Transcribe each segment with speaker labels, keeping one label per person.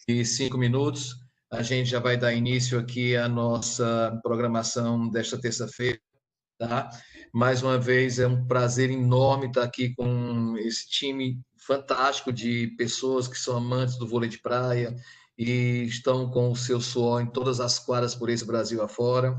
Speaker 1: 5 minutos, a gente já vai dar início aqui à nossa programação desta terça-feira, tá? Mais uma vez, é um prazer enorme estar aqui com esse time fantástico de pessoas que são amantes do vôlei de praia e estão com o seu suor em todas as quadras por esse Brasil afora.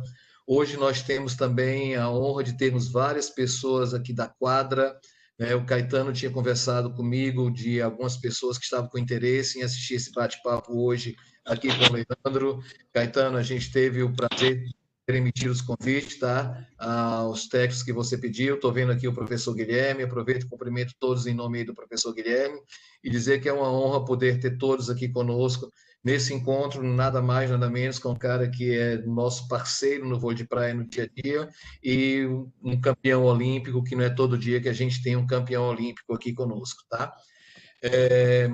Speaker 1: Hoje nós temos também a honra de termos várias pessoas aqui da quadra, né? O Caetano tinha conversado comigo de algumas pessoas que estavam com interesse em assistir esse bate-papo hoje aqui com o Leandro. Caetano, a gente teve o prazer de emitir os convites, tá? Aos textos que você pediu. Estou vendo aqui o professor Guilherme. Aproveito e cumprimento todos em nome do professor Guilherme e dizer que é uma honra poder ter todos aqui conosco nesse encontro, nada mais, nada menos, com um cara que é nosso parceiro no vôlei de praia no dia a dia e um campeão olímpico, que não é todo dia que a gente tem um campeão olímpico aqui conosco, tá?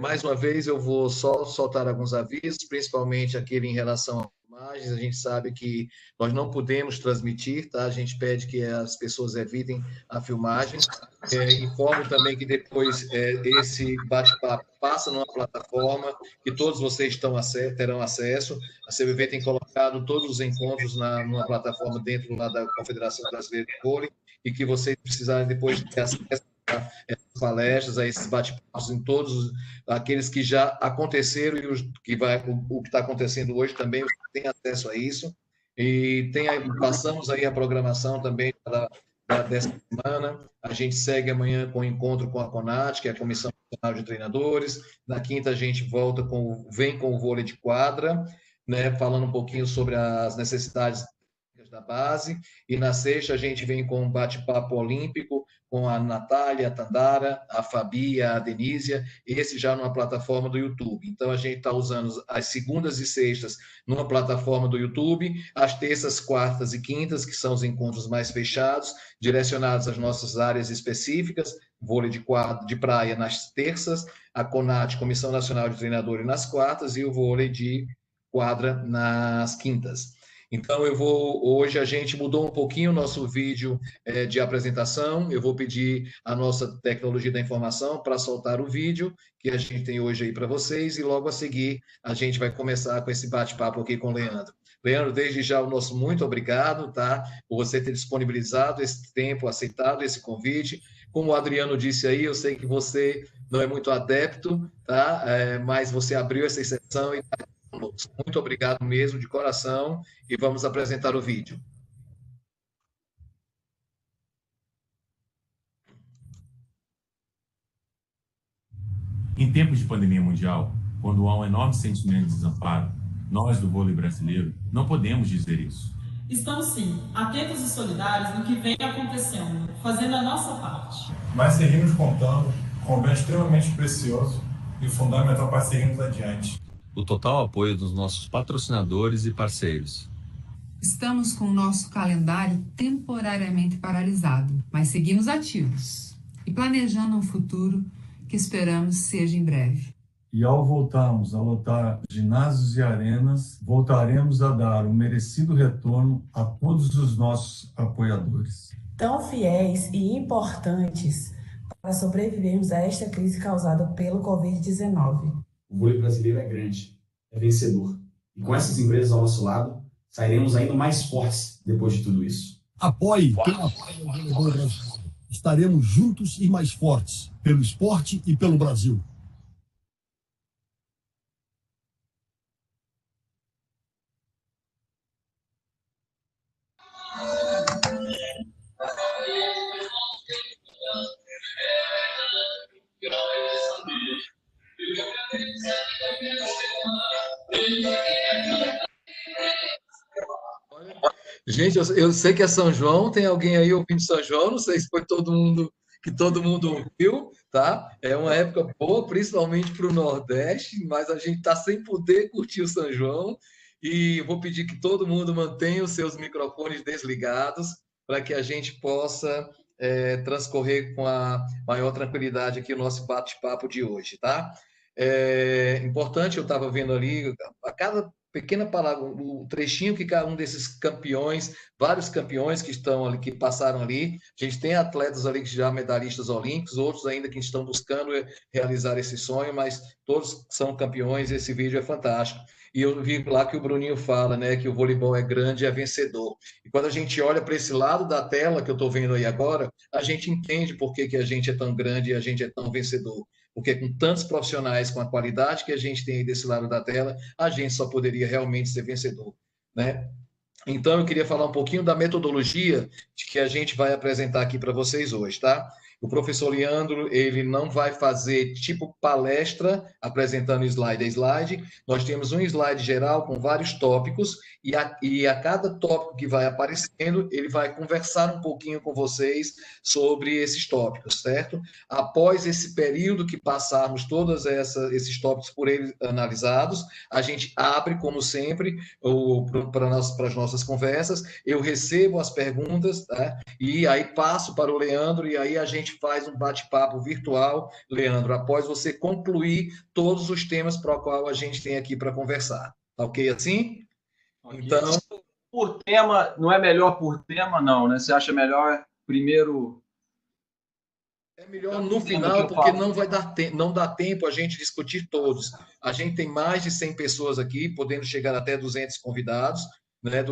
Speaker 1: Mais uma vez, eu vou só soltar alguns avisos, principalmente aquele em relação a imagens. A gente sabe que nós não podemos transmitir, tá? A gente pede que as pessoas evitem a filmagem. Informo também que depois esse bate-papo passa numa plataforma que todos vocês terão acesso. A CBV tem colocado todos os encontros numa plataforma dentro lá da Confederação Brasileira de Vôlei e que vocês precisarem depois ter acesso a essas palestras, a esses bate-papos em todos aqueles que já aconteceram e o que está acontecendo hoje também tem acesso a isso. E passamos aí a programação também dessa semana. A gente segue amanhã com o encontro com a CONAT, que é a Comissão Nacional de Treinadores. Na quinta a gente vem com o vôlei de quadra, né, falando um pouquinho sobre as necessidades da base, e na sexta a gente vem com um bate-papo olímpico com a Natália, a Tandara, a Fabi, a Denísia, esse já numa plataforma do YouTube. Então a gente está usando as segundas e sextas numa plataforma do YouTube, as terças, quartas e quintas, que são os encontros mais fechados, direcionados às nossas áreas específicas, vôlei de praia nas terças, a CONAT, Comissão Nacional de Treinadores, nas quartas, e o vôlei de quadra nas quintas. Então, hoje a gente mudou um pouquinho o nosso vídeo de apresentação. Eu vou pedir a nossa tecnologia da informação para soltar o vídeo que a gente tem hoje aí para vocês, e logo a seguir a gente vai começar com esse bate-papo aqui com o Leandro. Leandro, desde já o nosso muito obrigado, tá? Por você ter disponibilizado esse tempo, aceitado esse convite. Como o Adriano disse aí, eu sei que você não é muito adepto, tá? Mas você abriu essa exceção e muito obrigado mesmo, de coração, e vamos apresentar o vídeo.
Speaker 2: Em tempos de pandemia mundial, quando há um enorme sentimento de desamparo, nós do vôlei brasileiro não podemos dizer isso.
Speaker 3: Estamos sim, atentos e solidários no que vem acontecendo, fazendo a nossa parte.
Speaker 4: Mas seguimos contando com um bem extremamente precioso e fundamental para seguirmos adiante.
Speaker 5: O total apoio dos nossos patrocinadores e parceiros.
Speaker 6: Estamos com o nosso calendário temporariamente paralisado, mas seguimos ativos e planejando um futuro que esperamos seja em breve.
Speaker 4: E ao voltarmos a lotar ginásios e arenas, voltaremos a dar um merecido retorno a todos os nossos apoiadores.
Speaker 7: Tão fiéis e importantes para sobrevivermos a esta crise causada pelo Covid-19.
Speaker 8: O vôlei brasileiro é grande, é vencedor. E com essas empresas ao nosso lado, sairemos ainda mais fortes depois de tudo isso.
Speaker 9: Apoie quem apoia o voleibol brasileiro. Estaremos juntos e mais fortes, pelo esporte e pelo Brasil.
Speaker 1: Gente, eu sei que é São João, tem alguém aí ouvindo São João, não sei se foi todo mundo ouviu, tá? É uma época boa, principalmente para o Nordeste, mas a gente está sem poder curtir o São João, e vou pedir que todo mundo mantenha os seus microfones desligados para que a gente possa transcorrer com a maior tranquilidade aqui o nosso bate-papo de hoje, tá? Importante, eu estava vendo ali, cada pequena palavra, o trechinho que cada um desses campeões, vários campeões que estão ali, que passaram ali. A gente tem atletas ali que já medalhistas olímpicos, outros ainda que estão buscando realizar esse sonho, mas todos são campeões. Esse vídeo é fantástico. E eu vi lá que o Bruninho fala, né, que o voleibol é grande e é vencedor. E quando a gente olha para esse lado da tela que eu estou vendo aí agora, a gente entende por que a gente é tão grande e a gente é tão vencedor. Porque com tantos profissionais, com a qualidade que a gente tem aí desse lado da tela, a gente só poderia realmente ser vencedor, né? Então, eu queria falar um pouquinho da metodologia que a gente vai apresentar aqui para vocês hoje, tá? O professor Leandro, ele não vai fazer tipo palestra, apresentando slide a slide. Nós temos um slide geral com vários tópicos, e a cada tópico que vai aparecendo, ele vai conversar um pouquinho com vocês sobre esses tópicos, certo? Após esse período que passarmos todos esses tópicos por ele analisados, a gente abre, como sempre, para as nossas conversas. Eu recebo as perguntas, tá? E aí passo para o Leandro, e aí a gente faz um bate-papo virtual, Leandro, após você concluir todos os temas para o qual a gente tem aqui para conversar. Tá ok assim? Então,
Speaker 10: por tema, não é melhor por tema, não, né? Você acha melhor primeiro...
Speaker 1: É melhor no final, porque não dá tempo a gente discutir todos. A gente tem mais de 100 pessoas aqui, podendo chegar até 200 convidados, né,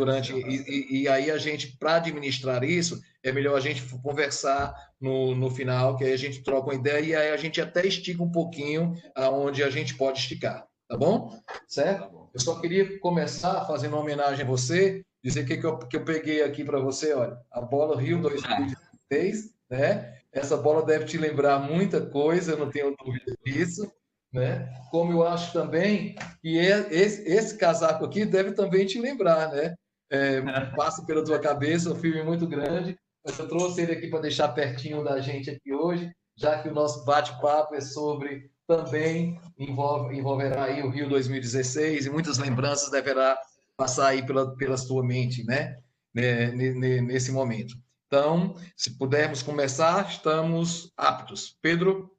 Speaker 1: e aí a gente, para administrar isso, é melhor a gente conversar no final, que aí a gente troca uma ideia e aí a gente até estica um pouquinho aonde a gente pode esticar, tá bom? Certo? Tá bom. Eu só queria começar fazendo uma homenagem a você, dizer que eu peguei aqui para você, olha, a bola Rio 2016, né? Essa bola deve te lembrar muita coisa, eu não tenho dúvida disso, né? Como eu acho também que esse casaco aqui deve também te lembrar, né? Passa pela tua cabeça, um filme muito grande, mas eu trouxe ele aqui para deixar pertinho da gente aqui hoje, já que o nosso bate-papo é sobre, também envolverá aí o Rio 2016 e muitas lembranças deverá passar aí pela sua mente, né? Nesse momento. Então, se pudermos começar, estamos aptos. Pedro?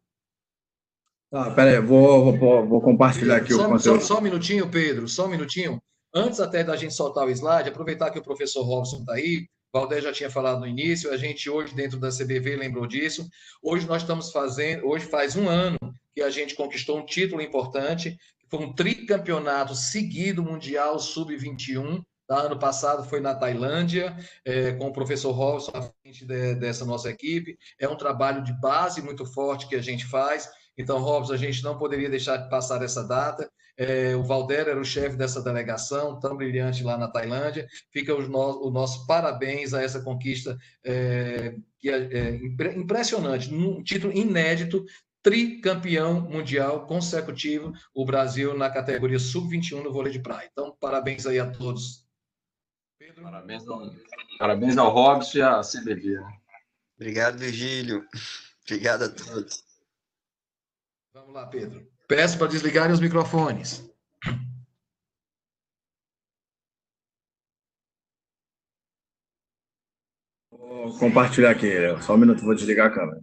Speaker 11: Peraí, vou compartilhar aqui o conteúdo.
Speaker 1: Só um minutinho, Pedro, só um minutinho. Antes até da gente soltar o slide, aproveitar que o professor Robson está aí, o Valder já tinha falado no início, a gente hoje dentro da CBV lembrou disso. Hoje nós estamos hoje faz um ano que a gente conquistou um título importante, que foi um tricampeonato seguido mundial sub-21. Ano passado foi na Tailândia, com o professor Robson à frente dessa nossa equipe. É um trabalho de base muito forte que a gente faz. Então, Robson, a gente não poderia deixar de passar essa data. O Valder era o chefe dessa delegação, tão brilhante lá na Tailândia. Fica o nosso parabéns a essa conquista que é impressionante, um título inédito, tricampeão mundial consecutivo, o Brasil na categoria sub-21 no vôlei de praia. Então, parabéns aí a todos.
Speaker 10: Pedro? Parabéns ao Robson e à CBV. Né?
Speaker 12: Obrigado, Virgílio. Obrigado a todos.
Speaker 1: Vamos lá, Pedro. Peço para desligarem os microfones.
Speaker 11: Vou compartilhar aqui. Só um minuto, vou desligar a câmera.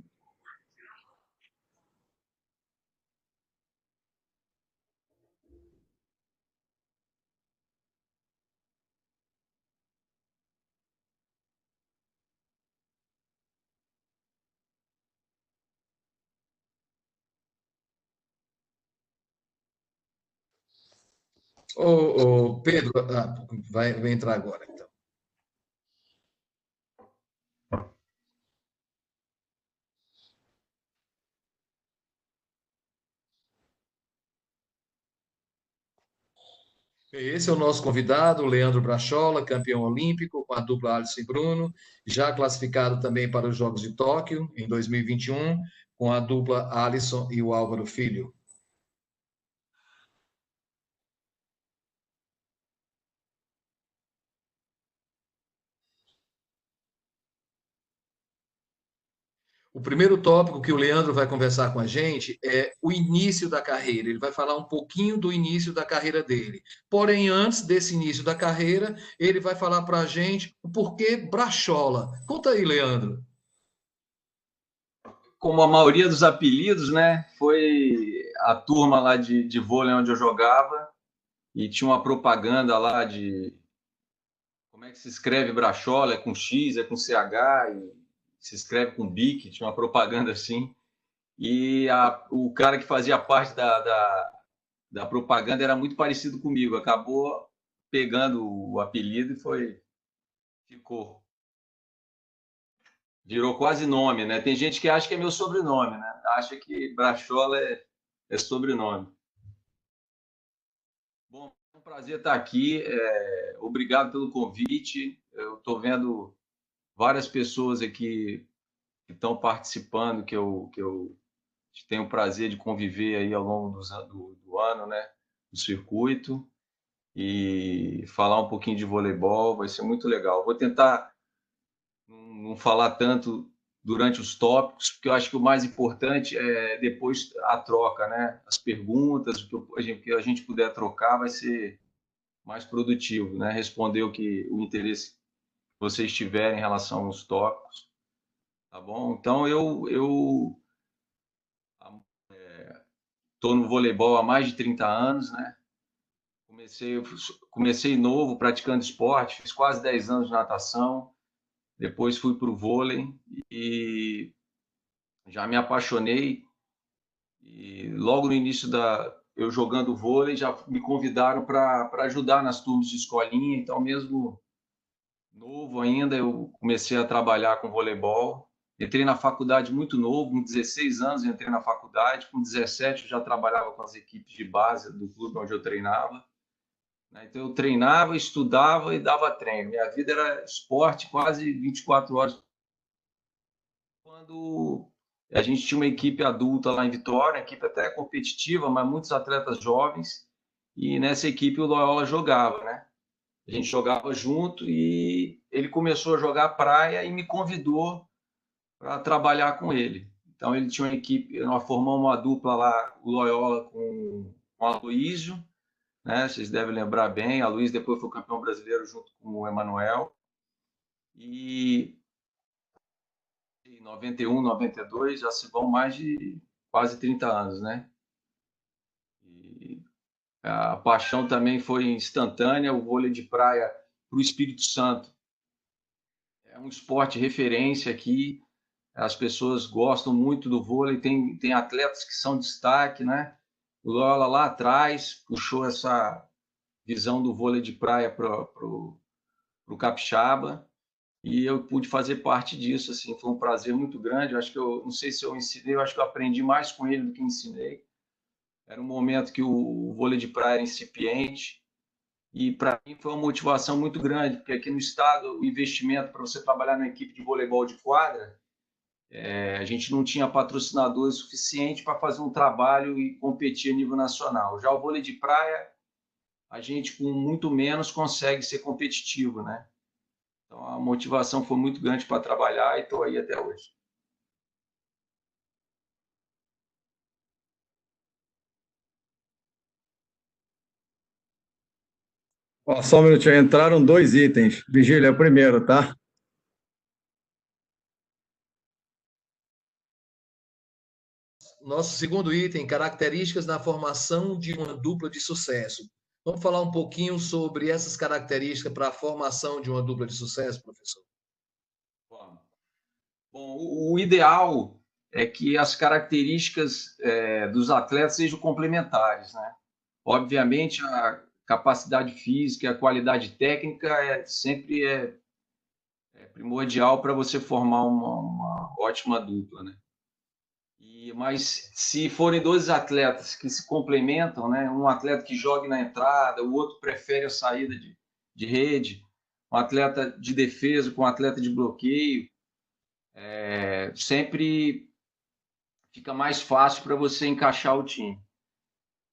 Speaker 1: Pedro, vai entrar agora, então. Esse é o nosso convidado, o Leandro Brachola, campeão olímpico, com a dupla Alisson e Bruno, já classificado também para os Jogos de Tóquio, em 2021, com a dupla Alisson e o Álvaro Filho. O primeiro tópico que o Leandro vai conversar com a gente é o início da carreira. Ele vai falar um pouquinho do início da carreira dele. Porém, antes desse início da carreira, ele vai falar para a gente o porquê Brachola. Conta aí, Leandro.
Speaker 10: Como a maioria dos apelidos, né? Foi a turma lá de vôlei onde eu jogava. e tinha uma propaganda lá de como é que se escreve Brachola, é com X, é com CH, e se escreve com BIC, tinha uma propaganda assim, e o cara que fazia parte da propaganda era muito parecido comigo, acabou pegando o apelido e ficou. Virou quase nome, né? Tem gente que acha que é meu sobrenome, né? Acha que Brachola é sobrenome. Bom, é um prazer estar aqui. Obrigado pelo convite. Eu estou vendo várias pessoas aqui que estão participando, que eu tenho o prazer de conviver aí ao longo do ano, né? Do circuito. E falar um pouquinho de voleibol vai ser muito legal. Vou tentar não falar tanto durante os tópicos, porque eu acho que o mais importante é depois a troca, né? As perguntas, o que a gente puder trocar vai ser mais produtivo, né? Responder o interesse que vocês tiverem em relação aos tópicos, tá bom? Então, eu estou no voleibol há mais de 30 anos, né? Comecei novo praticando esporte, fiz quase 10 anos de natação, depois fui para o vôlei e já me apaixonei. E logo no início eu jogando vôlei, já me convidaram para ajudar nas turmas de escolinha. Então, mesmo novo ainda, eu comecei a trabalhar com voleibol. Entrei na faculdade muito novo, com 16 anos entrei na faculdade. Com 17 eu já trabalhava com as equipes de base do clube onde eu treinava. Então, eu treinava, estudava e dava treino. Minha vida era esporte quase 24 horas. Quando a gente tinha uma equipe adulta lá em Vitória, uma equipe até competitiva, mas muitos atletas jovens, e nessa equipe o Loyola jogava, né? A gente jogava junto e ele começou a jogar praia e me convidou para trabalhar com ele. Então, ele tinha uma equipe, nós formamos uma dupla lá, o Loyola com o Aloísio, né? Vocês devem lembrar bem, a Luiz depois foi campeão brasileiro junto com o Emanuel. E em 91, 92, já se vão mais de quase 30 anos, né? E a paixão também foi instantânea, o vôlei de praia para o Espírito Santo. É um esporte referência aqui, as pessoas gostam muito do vôlei, tem atletas que são destaque, né? O Loyola lá atrás puxou essa visão do vôlei de praia para o capixaba e eu pude fazer parte disso, assim, foi um prazer muito grande. Eu acho que não sei se eu ensinei, eu acho que eu aprendi mais com ele do que ensinei. Era um momento que o vôlei de praia era incipiente e para mim foi uma motivação muito grande, porque aqui no estado o investimento para você trabalhar na equipe de voleibol de quadra, a gente não tinha patrocinadores suficiente para fazer um trabalho e competir a nível nacional. Já o vôlei de praia, a gente com muito menos consegue ser competitivo, né? Então a motivação foi muito grande para trabalhar e estou aí até hoje.
Speaker 11: Ó, só um minutinho, entraram 2 itens. Vigília, é o primeiro, tá?
Speaker 1: Nosso segundo item, características na formação de uma dupla de sucesso. Vamos falar um pouquinho sobre essas características para a formação de uma dupla de sucesso, professor?
Speaker 10: Bom, o ideal é que as características dos atletas sejam complementares, né? Obviamente, a capacidade física e a qualidade técnica sempre é primordial para você formar uma ótima dupla, né? Mas se forem 2 atletas que se complementam, né? Um atleta que joga na entrada, o outro prefere a saída de rede, um atleta de defesa com um atleta de bloqueio, sempre fica mais fácil para você encaixar o time.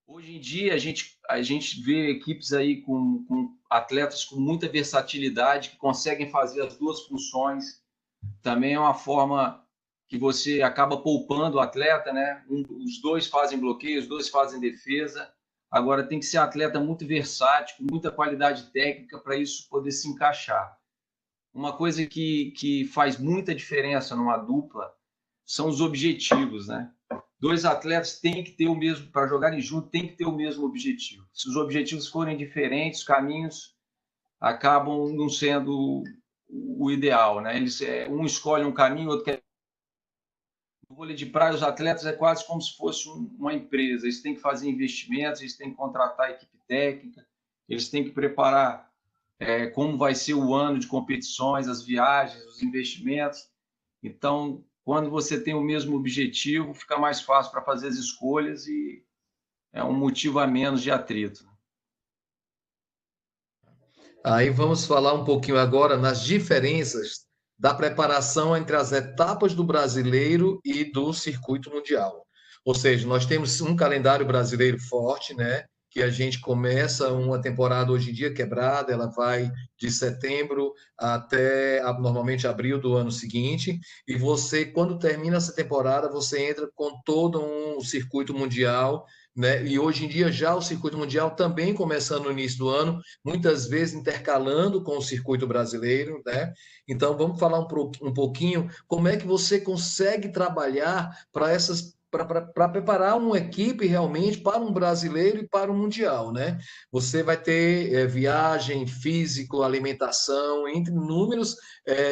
Speaker 10: Hoje em dia, a gente vê equipes aí com atletas com muita versatilidade, que conseguem fazer as 2 funções. Também é uma forma que você acaba poupando o atleta, né? Os 2 fazem bloqueio, os 2 fazem defesa. Agora, tem que ser atleta muito versátil, com muita qualidade técnica para isso poder se encaixar. Uma coisa que faz muita diferença numa dupla são os objetivos, né? dois atletas têm que ter o mesmo, para jogarem junto, tem que ter o mesmo objetivo. Se os objetivos forem diferentes, os caminhos acabam não sendo o ideal, né? Um escolhe um caminho, outro quer. No vôlei de praia, os atletas é quase como se fosse uma empresa. Eles têm que fazer investimentos, eles têm que contratar equipe técnica, eles têm que preparar como vai ser o ano de competições, as viagens, os investimentos. Então, quando você tem o mesmo objetivo, fica mais fácil para fazer as escolhas e é um motivo a menos de atrito.
Speaker 1: Aí vamos falar um pouquinho agora nas diferenças da preparação entre as etapas do brasileiro e do circuito mundial. Ou seja, nós temos um calendário brasileiro forte, né? Que a gente começa uma temporada hoje em dia quebrada, ela vai de setembro até normalmente abril do ano seguinte, e você, quando termina essa temporada, você entra com todo um circuito mundial, né? E hoje em dia já o circuito mundial também começando no início do ano, muitas vezes intercalando com o circuito brasileiro, né? Então vamos falar um pouquinho como é que você consegue trabalhar para preparar uma equipe realmente para um brasileiro e para um mundial, né? Você vai ter viagem, físico, alimentação, entre inúmeros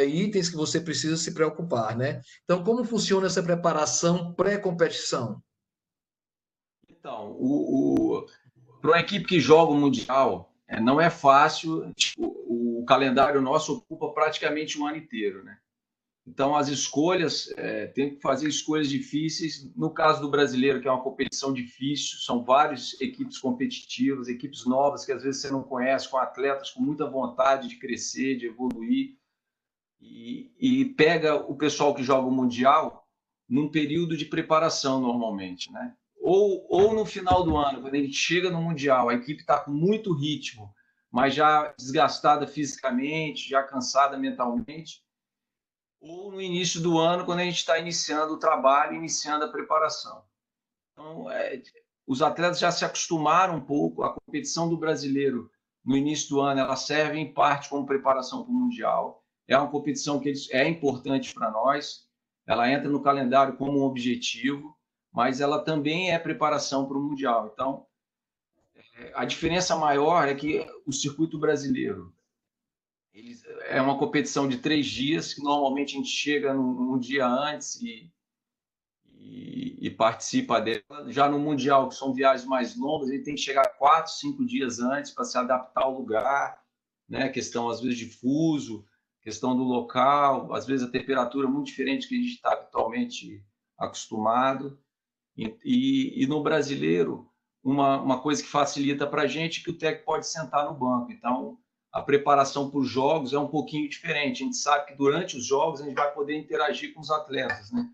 Speaker 1: itens que você precisa se preocupar, né? Então, como funciona essa preparação pré-competição?
Speaker 10: Então, para uma equipe que joga o Mundial, não é fácil. Tipo, o calendário nosso ocupa praticamente um ano inteiro, né? Então, as escolhas, tem que fazer escolhas difíceis. No caso do brasileiro, que é uma competição difícil, são várias equipes competitivas, equipes novas que às vezes você não conhece, com atletas com muita vontade de crescer, de evoluir. E pega o pessoal que joga o Mundial num período de preparação, normalmente, né? Ou no final do ano, quando a gente chega no Mundial, a equipe está com muito ritmo, mas já desgastada fisicamente, já cansada mentalmente, ou no início do ano, quando a gente está iniciando o trabalho, iniciando a preparação. Então, os atletas já se acostumaram um pouco. A competição do brasileiro, no início do ano, ela serve em parte como preparação para o Mundial. É uma competição que é importante para nós, ela entra no calendário como um objetivo, mas ela também é preparação para o Mundial. Então, a diferença maior é que o circuito brasileiro é uma competição de 3 dias, que normalmente a gente chega um dia antes e participa dela. Já no Mundial, que são viagens mais longas, ele tem que chegar 4, 5 dias antes para se adaptar ao lugar, né? Questão, às vezes, de fuso, questão do local, às vezes a temperatura é muito diferente do que a gente está habitualmente acostumado. E no brasileiro, uma coisa que facilita para a gente é que o técnico pode sentar no banco. Então, a preparação para os jogos é um pouquinho diferente. A gente sabe que durante os jogos a gente vai poder interagir com os atletas, né?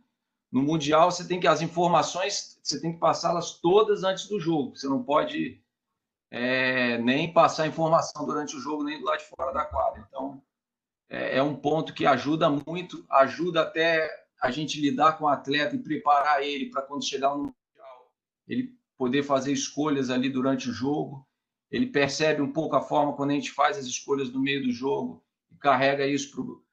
Speaker 10: No Mundial, as informações, você tem que passá-las todas antes do jogo. Você não pode nem passar informação durante o jogo, nem do lado de fora da quadra. Então, é um ponto que ajuda muito, ajuda até a gente lidar com o atleta e preparar ele para quando chegar no Mundial, ele poder fazer escolhas ali durante o jogo. Ele percebe um pouco a forma quando a gente faz as escolhas no meio do jogo e carrega isso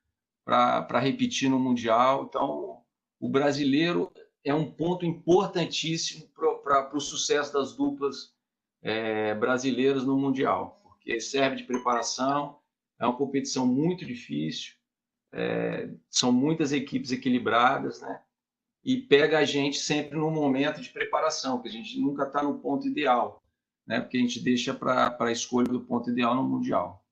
Speaker 10: para repetir no Mundial. Então, o brasileiro é um ponto importantíssimo para o sucesso das duplas brasileiras no Mundial, porque serve de preparação, é uma competição muito difícil, são muitas equipes equilibradas, né? E pega a gente sempre no momento de preparação, que a gente nunca está no ponto ideal, né? Porque a gente deixa para a escolha do ponto ideal no Mundial.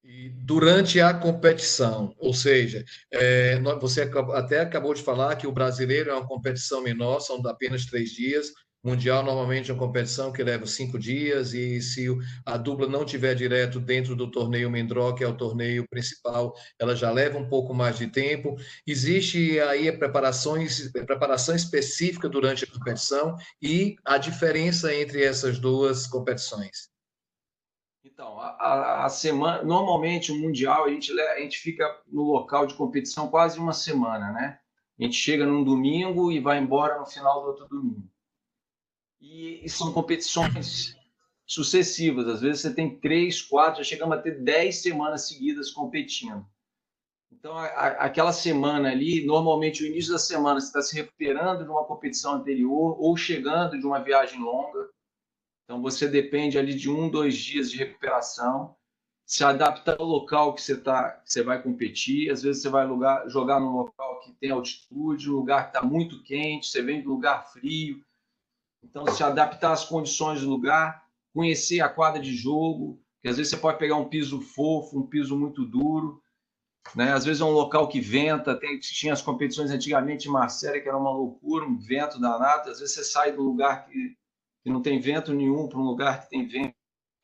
Speaker 1: E durante a competição, ou seja, você até acabou de falar que o brasileiro é uma competição menor, são apenas 3 dias. Mundial normalmente é uma competição que leva 5 dias, e se a dupla não tiver direto dentro do torneio Mendró, que é o torneio principal, ela já leva um pouco mais de tempo. Existe aí a preparação específica durante a competição e a diferença entre essas duas competições.
Speaker 10: Então, a semana, normalmente o Mundial, a gente fica no local de competição quase uma semana, né? A gente chega num domingo e vai embora no final do outro domingo. E são competições sucessivas. Às vezes você tem 3, 4, já chegamos a ter 10 semanas seguidas competindo. Então, aquela semana ali, normalmente o início da semana você está se recuperando de uma competição anterior ou chegando de uma viagem longa. Então, você depende ali de 1, 2 dias de recuperação, se adaptar ao local que você vai competir. Às vezes você vai jogar num local que tem altitude, um lugar que está muito quente, você vem de um lugar frio. Então, se adaptar às condições do lugar, conhecer a quadra de jogo, porque às vezes você pode pegar um piso fofo, um piso muito duro, né? Às vezes é um local que venta, tinha as competições antigamente em Marselha, que era uma loucura, um vento danado. Às vezes você sai do lugar que não tem vento nenhum para um lugar que tem vento.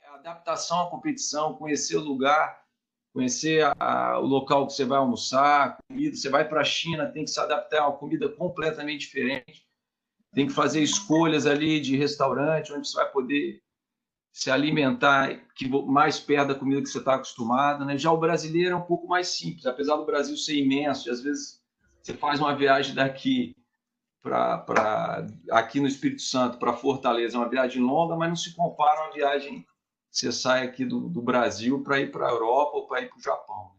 Speaker 10: É a adaptação à competição, conhecer o lugar, conhecer o local que você vai almoçar, a comida. Você vai para a China, tem que se adaptar a uma comida completamente diferente. Tem que fazer escolhas ali de restaurante, onde você vai poder se alimentar mais perto da comida que você está acostumado, né? Já o brasileiro é um pouco mais simples, apesar do Brasil ser imenso, e às vezes você faz uma viagem daqui aqui no Espírito Santo para Fortaleza, é uma viagem longa, mas não se compara a uma viagem que você sai aqui do Brasil para ir para a Europa ou para ir para o Japão.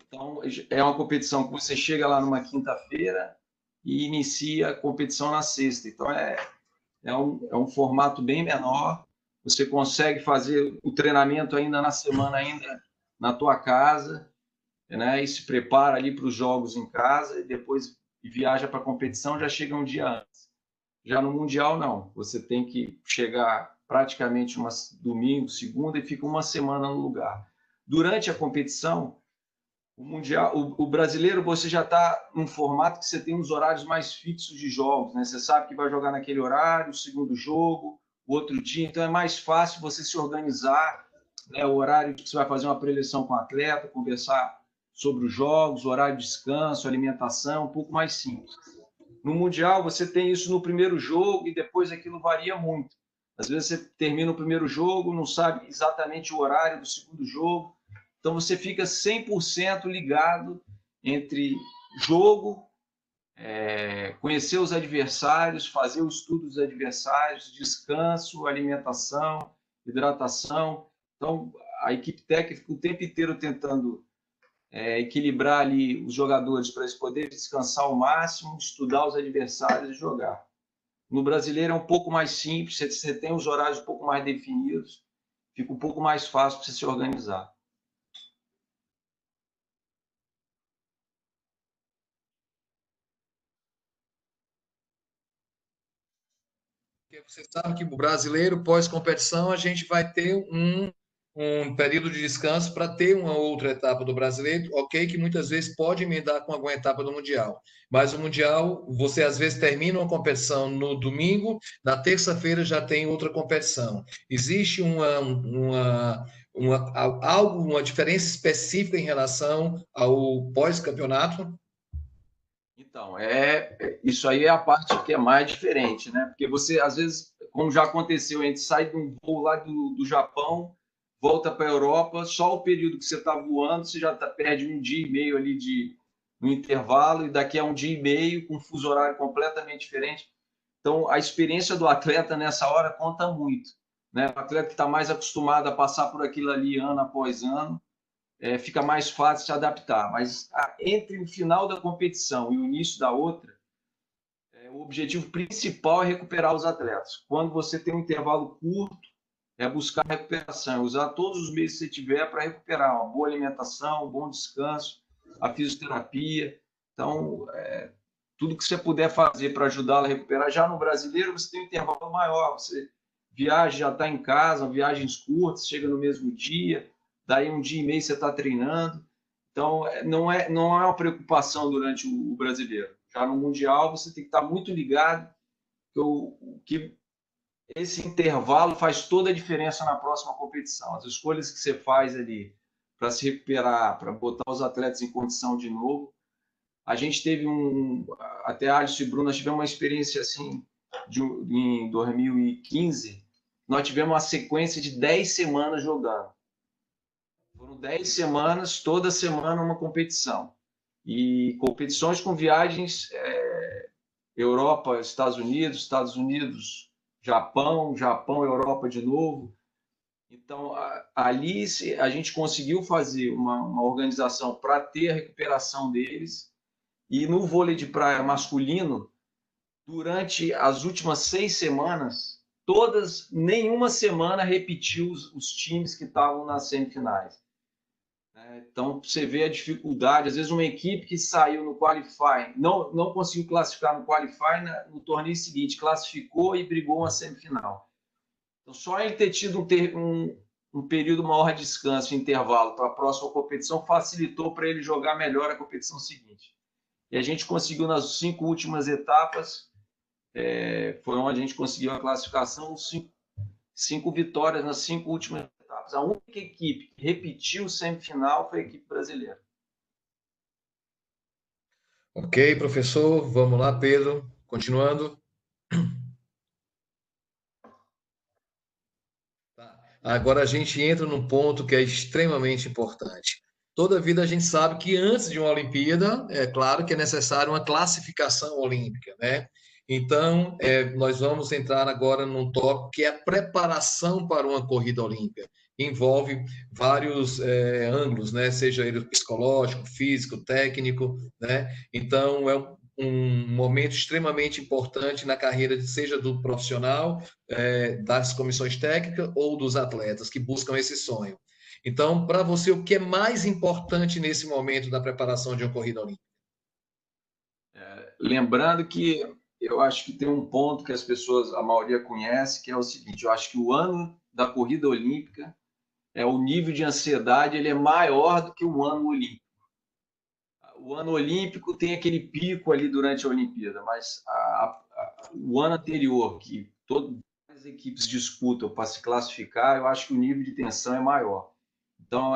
Speaker 10: Então, é uma competição que você chega lá numa quinta-feira e inicia a competição na sexta. Então, é um formato bem menor. Você consegue fazer o treinamento ainda na semana, ainda na tua casa, né? E se prepara ali para os jogos em casa e depois viaja para a competição, já chega um dia antes. Já no Mundial, não. Você tem que chegar praticamente domingo, segunda, e fica uma semana no lugar. Durante a competição, o Mundial, o brasileiro, você já está num formato que você tem uns horários mais fixos de jogos, né? Você sabe que vai jogar naquele horário, o segundo jogo, o outro dia, então é mais fácil você se organizar, né? O horário que você vai fazer uma preleção com o atleta, conversar sobre os jogos, horário de descanso, alimentação, um pouco mais simples. No Mundial, você tem isso no primeiro jogo e depois aquilo varia muito. Às vezes você termina o primeiro jogo, não sabe exatamente o horário do segundo jogo, então você fica 100% ligado entre jogo, conhecer os adversários, fazer o estudo dos adversários, descanso, alimentação, hidratação. Então, a equipe técnica fica o tempo inteiro tentando equilibrar ali os jogadores para eles poderem descansar ao máximo, estudar os adversários e jogar. No brasileiro é um pouco mais simples, você tem os horários um pouco mais definidos, fica um pouco mais fácil para você se organizar.
Speaker 1: Porque você sabe que o brasileiro, pós-competição, a gente vai ter um período de descanso para ter uma outra etapa do brasileiro, ok, que muitas vezes pode emendar com alguma etapa do Mundial. Mas o Mundial, você às vezes termina uma competição no domingo, na terça-feira já tem outra competição. Existe uma diferença específica em relação ao pós-campeonato?
Speaker 10: Então, isso aí é a parte que é mais diferente, né? Porque você, às vezes, como já aconteceu, a gente sai de um voo lá do Japão, volta para a Europa, só o período que você está voando, você já perde um dia e meio ali no intervalo, e daqui a um dia e meio, com um fuso horário completamente diferente. Então, a experiência do atleta nessa hora conta muito, né? O atleta que está mais acostumado a passar por aquilo ali ano após ano, fica mais fácil se adaptar. Mas entre o final da competição e o início da outra, o objetivo principal é recuperar os atletas. Quando você tem um intervalo curto, é buscar recuperação, usar todos os meios que você tiver para recuperar uma boa alimentação, um bom descanso, a fisioterapia. Então, tudo que você puder fazer para ajudá-lo a recuperar. Já no brasileiro, você tem um intervalo maior. Você viaja, já está em casa, viagens curtas, chega no mesmo dia, daí um dia e meio você está treinando. Então, não é uma preocupação durante o brasileiro. Já no Mundial, você tem que estar muito ligado que esse intervalo faz toda a diferença na próxima competição. As escolhas que você faz ali para se recuperar, para botar os atletas em condição de novo. A gente teve até Alisson e Bruno, nós tivemos uma experiência assim, em 2015, nós tivemos uma sequência de 10 semanas jogando. Foram 10 semanas, toda semana uma competição. E competições com viagens Europa, Estados Unidos, Japão, Europa de novo. Então, ali a gente conseguiu fazer uma organização para ter a recuperação deles. E no vôlei de praia masculino, durante as últimas 6 semanas, nenhuma semana repetiu os times que estavam nas semifinais. Então, você vê a dificuldade. Às vezes, uma equipe que saiu no qualify, não conseguiu classificar no qualify, no torneio seguinte, classificou e brigou uma semifinal. Então, só ele ter tido um período maior de descanso, intervalo para a próxima competição, facilitou para ele jogar melhor a competição seguinte. E a gente conseguiu, nas 5 últimas etapas, foi onde a gente conseguiu a classificação, 5 vitórias nas 5 últimas etapas. A única equipe que repetiu semifinal foi a equipe brasileira.
Speaker 1: Ok, professor. Vamos lá, Pedro. Continuando. Agora a gente entra num ponto que é extremamente importante. Toda vida a gente sabe que antes de uma Olimpíada, é claro que é necessário uma classificação olímpica, né? Então, nós vamos entrar agora num tópico que é a preparação para uma corrida olímpica. Envolve vários ângulos, né? Seja ele psicológico, físico, técnico, né? Então, é um momento extremamente importante na carreira, seja do profissional, das comissões técnicas ou dos atletas que buscam esse sonho. Então, para você, o que é mais importante nesse momento da preparação de uma corrida olímpica?
Speaker 10: Lembrando que eu acho que tem um ponto que as pessoas, a maioria conhece, que é o seguinte: eu acho que o ano da corrida olímpica, o nível de ansiedade ele é maior do que o ano olímpico. O ano olímpico tem aquele pico ali durante a Olimpíada, mas o ano anterior, que todas as equipes disputam para se classificar, eu acho que o nível de tensão é maior. Então,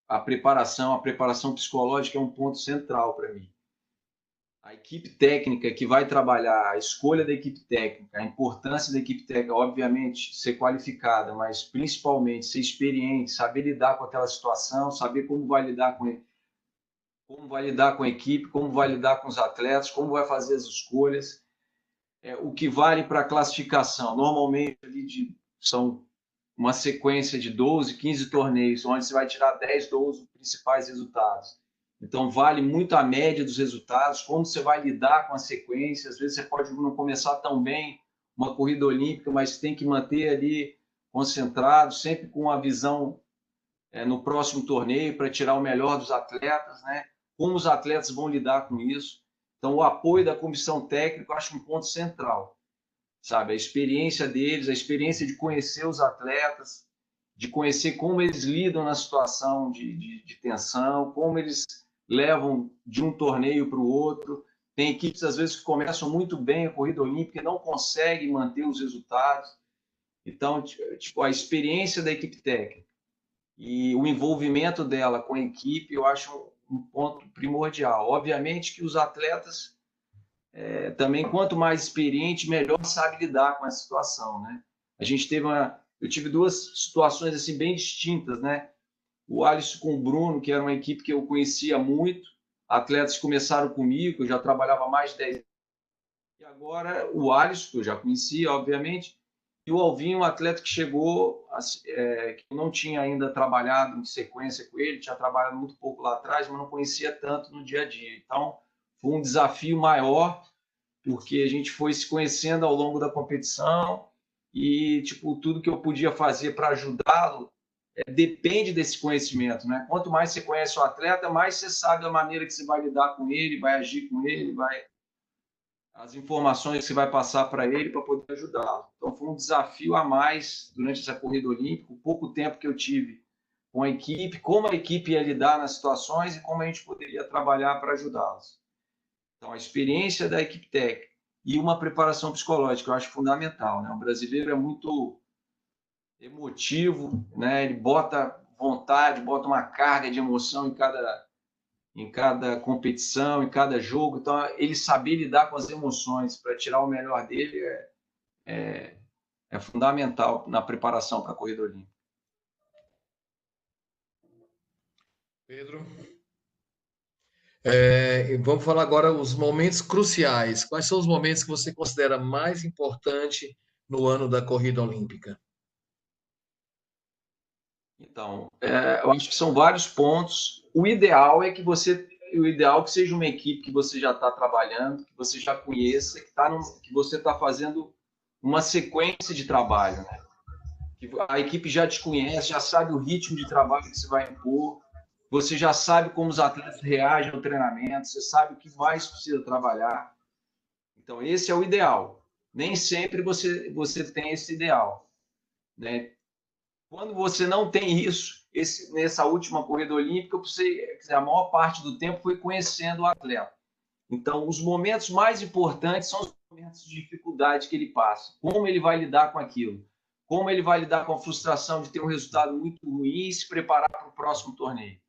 Speaker 10: a preparação psicológica é um ponto central para mim. A equipe técnica que vai trabalhar, a escolha da equipe técnica, a importância da equipe técnica, obviamente, ser qualificada, mas principalmente ser experiente, saber lidar com aquela situação, saber como vai lidar com a equipe, como vai lidar com os atletas, como vai fazer as escolhas. O que vale para a classificação, normalmente são uma sequência de 12, 15 torneios, onde você vai tirar 10, 12 principais resultados. Então, vale muito a média dos resultados, como você vai lidar com a sequência. Às vezes, você pode não começar tão bem uma corrida olímpica, mas tem que manter ali concentrado, sempre com a visão no próximo torneio, para tirar o melhor dos atletas, né? Como os atletas vão lidar com isso. Então, o apoio da comissão técnica, eu acho um ponto central. Sabe? A experiência deles, a experiência de conhecer os atletas, de conhecer como eles lidam na situação de tensão, como eles levam de um torneio para o outro. Tem equipes, às vezes, que começam muito bem a corrida olímpica e não conseguem manter os resultados. Então, a experiência da equipe técnica e o envolvimento dela com a equipe, eu acho um ponto primordial. Obviamente que os atletas também, quanto mais experiente, melhor sabe lidar com essa situação, né? Eu tive 2 situações assim bem distintas, né? O Alisson com o Bruno, que era uma equipe que eu conhecia muito, atletas que começaram comigo, eu já trabalhava há mais de 10 anos. E agora o Alisson, que eu já conhecia, obviamente, e o Alvinho, um atleta que chegou, que eu não tinha ainda trabalhado em sequência com ele, tinha trabalhado muito pouco lá atrás, mas não conhecia tanto no dia a dia. Então, foi um desafio maior, porque a gente foi se conhecendo ao longo da competição e, tudo que eu podia fazer para ajudá-lo depende desse conhecimento, né? Quanto mais você conhece o atleta, mais você sabe a maneira que você vai lidar com ele, vai agir com ele, as informações que você vai passar para ele para poder ajudá-lo. Então, foi um desafio a mais durante essa corrida olímpica, o pouco tempo que eu tive com a equipe, como a equipe ia lidar nas situações e como a gente poderia trabalhar para ajudá-los. Então, a experiência da equipe técnica e uma preparação psicológica, eu acho fundamental, né? O brasileiro é muito emotivo, né? Ele bota vontade, bota uma carga de emoção em cada competição, em cada jogo. Então, ele saber lidar com as emoções para tirar o melhor dele é fundamental na preparação para a corrida olímpica.
Speaker 1: Pedro? Vamos falar agora os momentos cruciais. Quais são os momentos que você considera mais importante no ano da corrida olímpica?
Speaker 10: Então, eu acho que são vários pontos. O ideal é que que seja uma equipe que você já está trabalhando, que você já conheça, que você está fazendo uma sequência de trabalho, né? Que a equipe já te conhece, já sabe o ritmo de trabalho que você vai impor, você já sabe como os atletas reagem ao treinamento, você sabe o que mais precisa trabalhar. Então, esse é o ideal. Nem sempre você tem esse ideal, né? Quando você não tem isso, nessa última corrida olímpica, a maior parte do tempo foi conhecendo o atleta. Então, os momentos mais importantes são os momentos de dificuldade que ele passa. Como ele vai lidar com aquilo? Como ele vai lidar com a frustração de ter um resultado muito ruim e se preparar para o próximo torneio,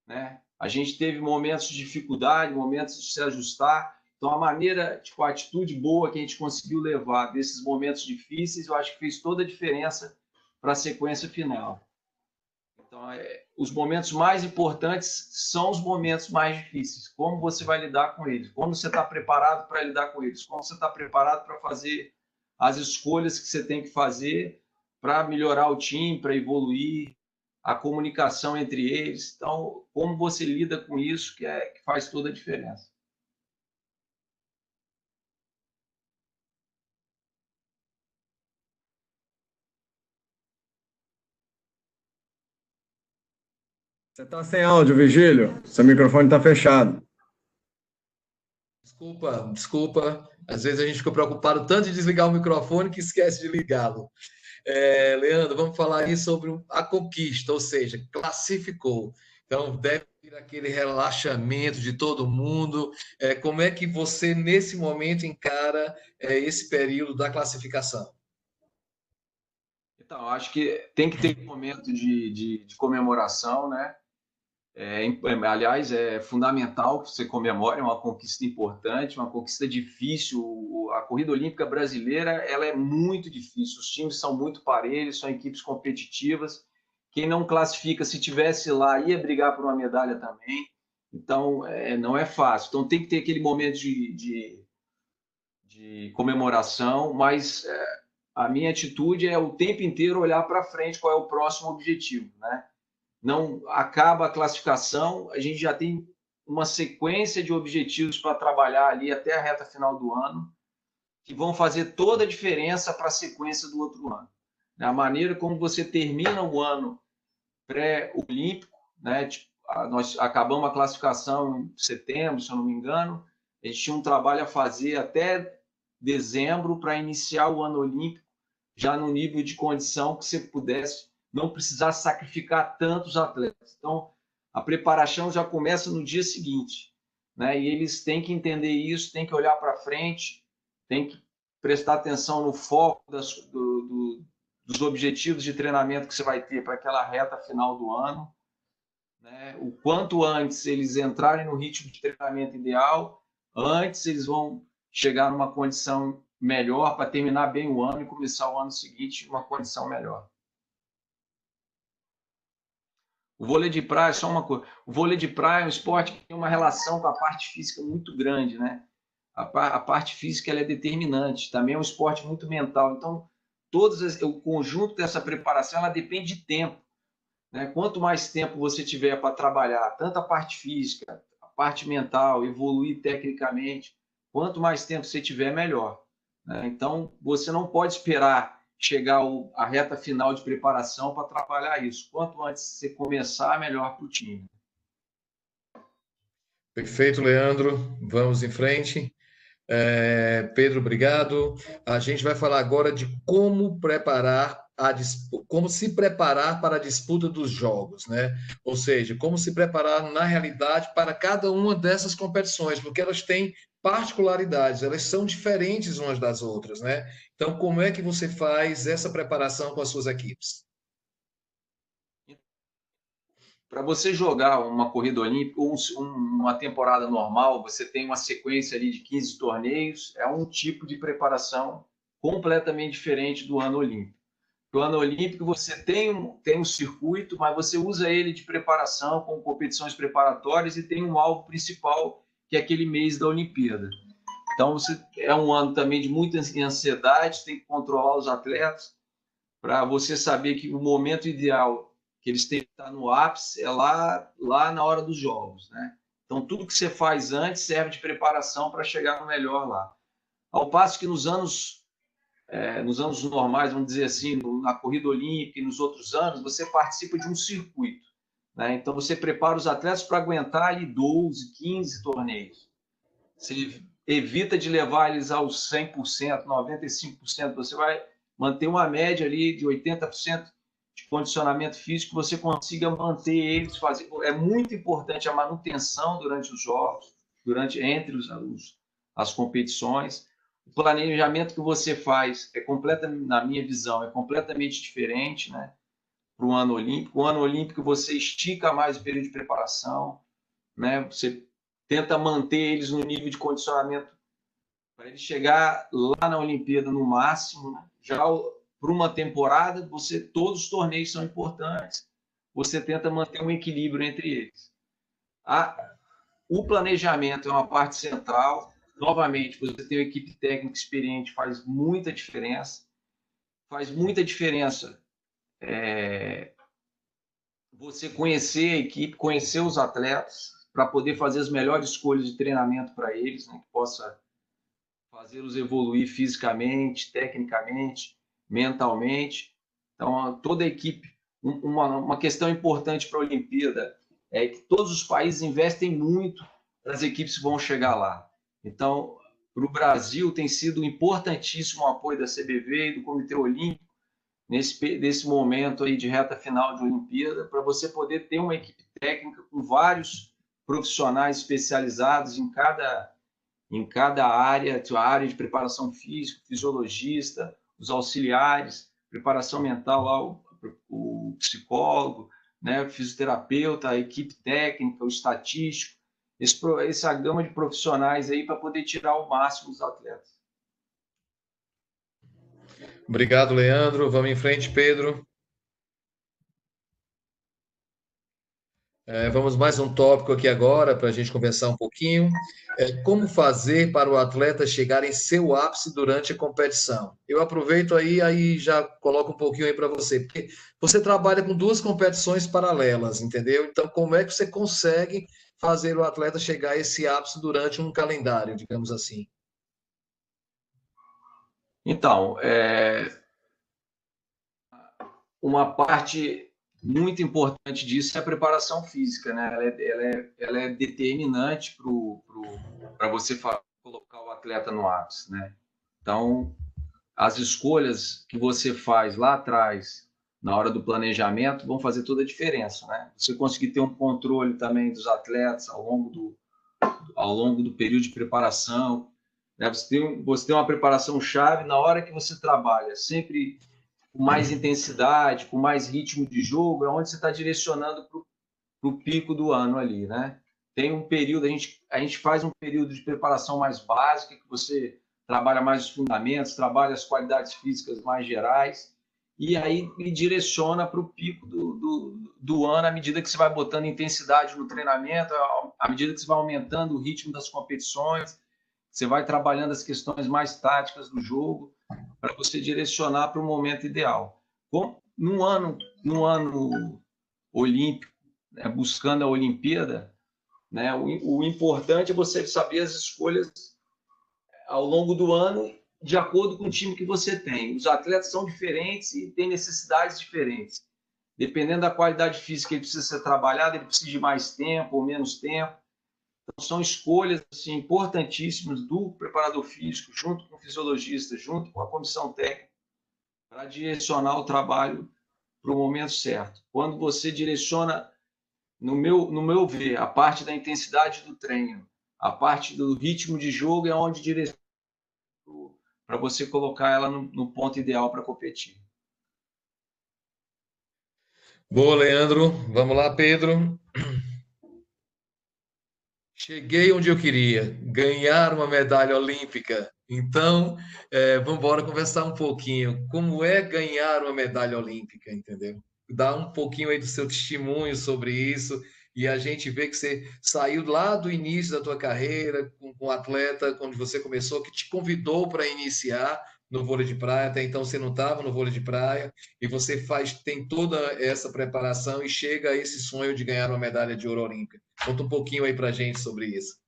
Speaker 10: né? A gente teve momentos de dificuldade, momentos de se ajustar. Então, a atitude boa que a gente conseguiu levar desses momentos difíceis, eu acho que fez toda a diferença para a sequência final. Então, os momentos mais importantes são os momentos mais difíceis. Como você vai lidar com eles? Como você está preparado para lidar com eles? Como você está preparado para fazer as escolhas que você tem que fazer para melhorar o time, para evoluir, a comunicação entre eles. Então, como você lida com isso que faz toda a diferença.
Speaker 11: Você está sem áudio, Virgílio. Seu microfone está fechado.
Speaker 1: Desculpa. Às vezes a gente fica preocupado tanto em desligar o microfone que esquece de ligá-lo. Leandro, vamos falar aí sobre a conquista, ou seja, classificou. Então, deve ter aquele relaxamento de todo mundo. Como é que você, nesse momento, encara esse período da classificação?
Speaker 10: Então, acho que tem que ter um momento de comemoração, né? Aliás, é fundamental que você comemore uma conquista importante, uma conquista difícil. A corrida olímpica brasileira, ela é muito difícil. Os times são muito parelhos, são equipes competitivas. Quem não classifica, se tivesse lá, ia brigar por uma medalha também. Então, não é fácil. Então, tem que ter aquele momento de comemoração, mas a minha atitude é o tempo inteiro olhar para frente qual é o próximo objetivo, né? Não acaba a classificação, a gente já tem uma sequência de objetivos para trabalhar ali até a reta final do ano, que vão fazer toda a diferença para a sequência do outro ano. A maneira como você termina o ano pré-olímpico, né? Nós acabamos a classificação em setembro, se eu não me engano, a gente tinha um trabalho a fazer até dezembro para iniciar o ano olímpico já no nível de condição que você pudesse não precisar sacrificar tantos atletas. Então, a preparação já começa no dia seguinte, né? E eles têm que entender isso, têm que olhar para frente, têm que prestar atenção no foco dos objetivos de treinamento que você vai ter para aquela reta final do ano, né? O quanto antes eles entrarem no ritmo de treinamento ideal, antes eles vão chegar numa condição melhor para terminar bem o ano e começar o ano seguinte numa condição melhor. O vôlei de praia, só uma coisa, o vôlei de praia é um esporte que tem uma relação com a parte física muito grande, né? A parte física ela é determinante, também é um esporte muito mental, então o conjunto dessa preparação ela depende de tempo, né? Quanto mais tempo você tiver para trabalhar, tanto a parte física, a parte mental, evoluir tecnicamente, quanto mais tempo você tiver, melhor, né? Então, você não pode esperar chegar à reta final de preparação para trabalhar isso. Quanto antes você começar, melhor para o time.
Speaker 1: Perfeito, Leandro. Vamos em frente. Pedro, obrigado. A gente vai falar agora de como se preparar para a disputa dos jogos, né? Ou seja, como se preparar na realidade para cada uma dessas competições, porque elas têm particularidades, elas são diferentes umas das outras, né? Então, como é que você faz essa preparação com as suas equipes?
Speaker 10: Para você jogar uma corrida olímpica, uma temporada normal, você tem uma sequência ali de 15 torneios, é um tipo de preparação completamente diferente do ano olímpico. No ano olímpico, você tem um circuito, mas você usa ele de preparação, com competições preparatórias, e tem um alvo principal, que é aquele mês da Olimpíada. Então, é um ano também de muita ansiedade, tem que controlar os atletas, para você saber que o momento ideal que eles têm que estar no ápice é lá na hora dos jogos, né? Então, tudo que você faz antes serve de preparação para chegar no melhor lá. Ao passo que nos anos normais, vamos dizer assim, na corrida olímpica e nos outros anos, você participa de um circuito, né? Então, você prepara os atletas para aguentar ali 12, 15 torneios. Você evita de levar eles aos 100%, 95%. Você vai manter uma média ali de 80% de condicionamento físico, você consiga manter eles. É muito importante a manutenção durante os jogos, entre as competições. O planejamento que você faz na minha visão, é completamente diferente, né, para o ano olímpico. O ano olímpico você estica mais o período de preparação, né, você tenta manter eles no nível de condicionamento para ele chegar lá na Olimpíada no máximo, né? Já para uma temporada, todos os torneios são importantes. Você tenta manter um equilíbrio entre eles. O planejamento é uma parte central. Novamente, você ter uma equipe técnica experiente faz muita diferença. Faz muita diferença você conhecer a equipe, conhecer os atletas, para poder fazer as melhores escolhas de treinamento para eles, né, que possa fazê-los evoluir fisicamente, tecnicamente, mentalmente. Então, toda a equipe, uma questão importante para a Olimpíada é que todos os países investem muito para as equipes que vão chegar lá. Então, para o Brasil tem sido importantíssimo o apoio da CBV e do Comitê Olímpico nesse momento aí de reta final de Olimpíada, para você poder ter uma equipe técnica com vários profissionais especializados em cada área, a área de preparação física, fisiologista, os auxiliares, preparação mental, lá, o psicólogo, né, o fisioterapeuta, a equipe técnica, o estatístico, essa gama de profissionais aí para poder tirar o máximo dos atletas.
Speaker 1: Obrigado, Leandro. Vamos em frente, Pedro. Vamos mais um tópico aqui agora para a gente conversar um pouquinho. Como fazer para o atleta chegar em seu ápice durante a competição? Eu aproveito aí já coloco um pouquinho aí para você, porque você trabalha com duas competições paralelas, entendeu? Então, como é que você consegue fazer o atleta chegar a esse ápice durante um calendário, digamos assim?
Speaker 10: Então, uma parte muito importante disso é a preparação física, né? Ela é determinante para você colocar o atleta no ápice, né? Então, as escolhas que você faz lá atrás, na hora do planejamento, vão fazer toda a diferença, né? Você conseguir ter um controle também dos atletas ao longo do período de preparação, né? Você tem uma preparação chave na hora que você trabalha, sempre com mais intensidade, com mais ritmo de jogo, é onde você está direcionando para o pico do ano ali, né? Tem um período, a gente faz um período de preparação mais básica, que você trabalha mais os fundamentos, trabalha as qualidades físicas mais gerais, e aí me direciona para o pico do ano, à medida que você vai botando intensidade no treinamento, à medida que você vai aumentando o ritmo das competições, você vai trabalhando as questões mais táticas do jogo, para você direcionar para o momento ideal. No ano olímpico, né, buscando a Olimpíada, né, o importante é você saber as escolhas ao longo do ano, de acordo com o time que você tem. Os atletas são diferentes e têm necessidades diferentes. Dependendo da qualidade física que ele precisa ser trabalhado, ele precisa de mais tempo ou menos tempo. Então, são escolhas assim, importantíssimas do preparador físico, junto com o fisiologista, junto com a comissão técnica, para direcionar o trabalho para o momento certo. Quando você direciona, no meu ver, a parte da intensidade do treino, a parte do ritmo de jogo é onde direciona para você colocar ela no ponto ideal para competir.
Speaker 1: Boa, Leandro. Vamos lá, Pedro. Cheguei onde eu queria, ganhar uma medalha olímpica. Então, vamos embora conversar um pouquinho. Como é ganhar uma medalha olímpica, entendeu? Dá um pouquinho aí do seu testemunho sobre isso e a gente vê que você saiu lá do início da tua carreira com um atleta, quando você começou, que te convidou para iniciar, no vôlei de praia, até então você não estava no vôlei de praia, e você tem toda essa preparação e chega a esse sonho de ganhar uma medalha de ouro olímpica. Conta um pouquinho aí para a gente sobre isso.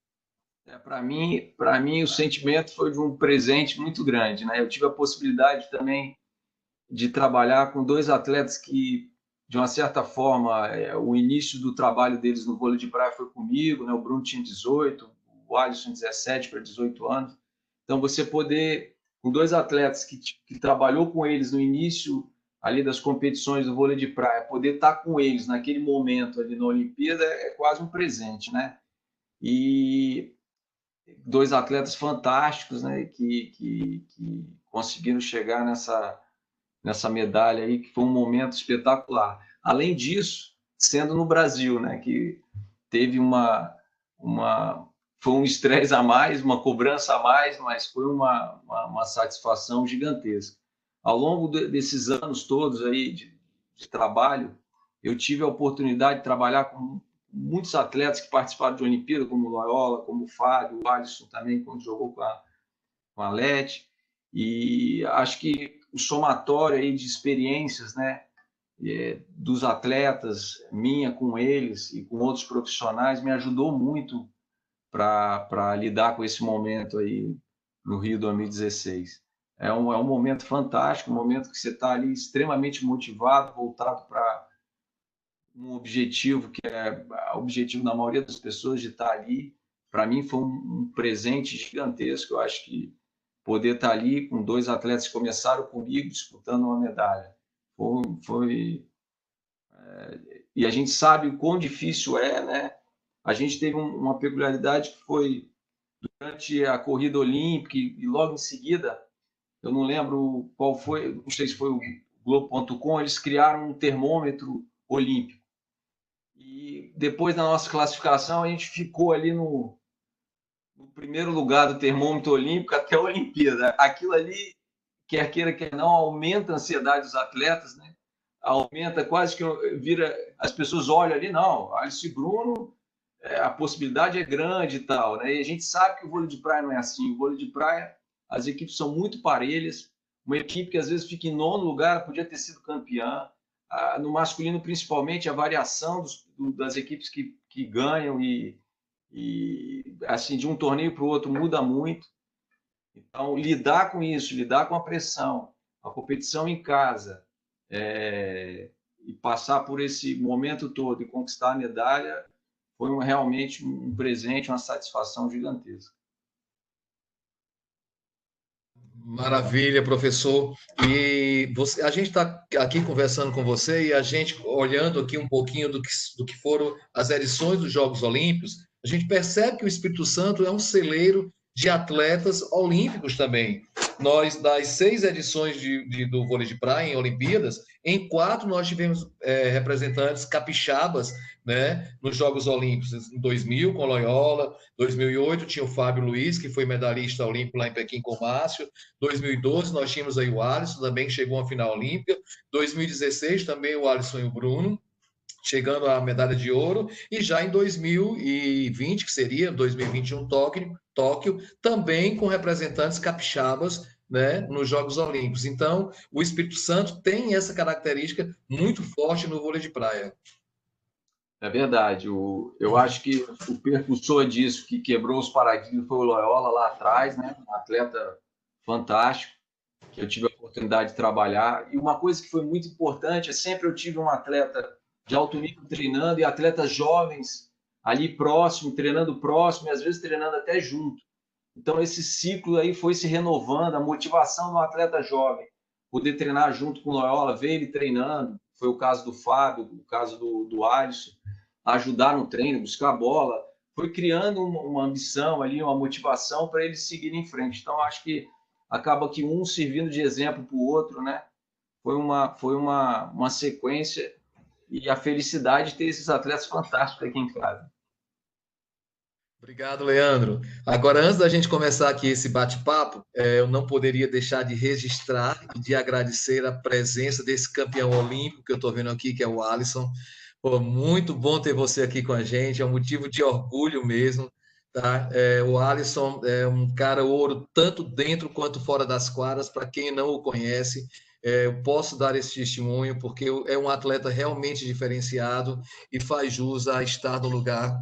Speaker 10: Para mim, o sentimento foi de um presente muito grande, né? Eu tive a possibilidade também de trabalhar com dois atletas que, de uma certa forma, o início do trabalho deles no vôlei de praia foi comigo, né? O Bruno tinha 18, o Alisson 17 para 18 anos. Então, você poder, com dois atletas que trabalhou com eles no início ali das competições do vôlei de praia, poder estar com eles naquele momento ali na Olimpíada é quase um presente, né? E dois atletas fantásticos, né? Que conseguiram chegar nessa medalha aí, que foi um momento espetacular. Além disso, sendo no Brasil, né? Que teve foi um estresse a mais, uma cobrança a mais, mas foi uma satisfação gigantesca. Ao longo desses anos todos aí de trabalho, eu tive a oportunidade de trabalhar com muitos atletas que participaram de Olimpíada, como o Loyola, como o Fábio, o Alisson também, quando jogou com a Leti. E acho que o somatório aí de experiências, né, dos atletas, minha com eles e com outros profissionais, me ajudou muito para lidar com esse momento aí no Rio 2016. É um momento fantástico, um momento que você está ali extremamente motivado, voltado para um objetivo que é o objetivo da maioria das pessoas de estar ali. Para mim foi um presente gigantesco. Eu acho que poder estar ali com dois atletas que começaram comigo disputando uma medalha e a gente sabe o quão difícil é, né? A gente teve uma peculiaridade que foi durante a corrida olímpica e logo em seguida, eu não lembro qual foi, não sei se foi o Globo.com, eles criaram um termômetro olímpico. E depois da nossa classificação, a gente ficou ali no primeiro lugar do termômetro olímpico até a Olimpíada. Aquilo ali, quer queira, quer não, aumenta a ansiedade dos atletas, né? Aumenta quase que vira... As pessoas olham ali, não, Alisson e Bruno, a possibilidade é grande e tal, né? E a gente sabe que o vôlei de praia não é assim. O vôlei de praia, as equipes são muito parelhas. Uma equipe que às vezes fica em 9º lugar podia ter sido campeã. No masculino, principalmente, a variação das equipes que ganham e assim, de um torneio para o outro muda muito. Então, lidar com isso, lidar com a pressão, a competição em casa, e passar por esse momento todo e conquistar a medalha foi realmente um presente, uma satisfação gigantesca.
Speaker 1: Maravilha, professor. E a gente está aqui conversando com você e a gente olhando aqui um pouquinho do que foram as edições dos Jogos Olímpicos, a gente percebe que o Espírito Santo é um celeiro de atletas olímpicos também. Nós, das 6 edições do vôlei de praia em Olimpíadas, em 4 nós tivemos representantes capixabas, né, nos Jogos Olímpicos. Em 2000, com Loyola. 2008 tinha o Fábio Luiz, que foi medalhista olímpico lá em Pequim com o Márcio. 2012 nós tínhamos aí o Alisson, também que chegou à final olímpica. 2016 também o Alisson e o Bruno, chegando à medalha de ouro. E já em 2020, que seria 2021 Tóquio, também com representantes capixabas, né, nos Jogos Olímpicos. Então, o Espírito Santo tem essa característica muito forte no vôlei de praia.
Speaker 10: É verdade. Eu acho que o percussor disso, que quebrou os paradigmas, foi o Loyola lá atrás, né? Um atleta fantástico, que eu tive a oportunidade de trabalhar. E uma coisa que foi muito importante, sempre eu tive um atleta de alto nível treinando e atletas jovens ali próximo, treinando próximo e às vezes treinando até junto. Então esse ciclo aí foi se renovando, a motivação do atleta jovem, poder treinar junto com o Loyola, ver ele treinando, foi o caso do Fábio, o caso do Alisson, ajudar no treino, buscar a bola, foi criando uma ambição ali, uma motivação para eles seguirem em frente. Então acho que acaba que um servindo de exemplo para o outro, né? Foi uma sequência e a felicidade de ter esses atletas fantásticos aqui em casa.
Speaker 1: Obrigado, Leandro. Agora, antes da gente começar aqui esse bate-papo, eu não poderia deixar de registrar e de agradecer a presença desse campeão olímpico que eu estou vendo aqui, que é o Alisson. Pô, muito bom ter você aqui com a gente, é um motivo de orgulho mesmo. Tá? O Alisson é um cara ouro, tanto dentro quanto fora das quadras. Para quem não o conhece, eu posso dar esse testemunho, porque é um atleta realmente diferenciado e faz jus a estar no lugar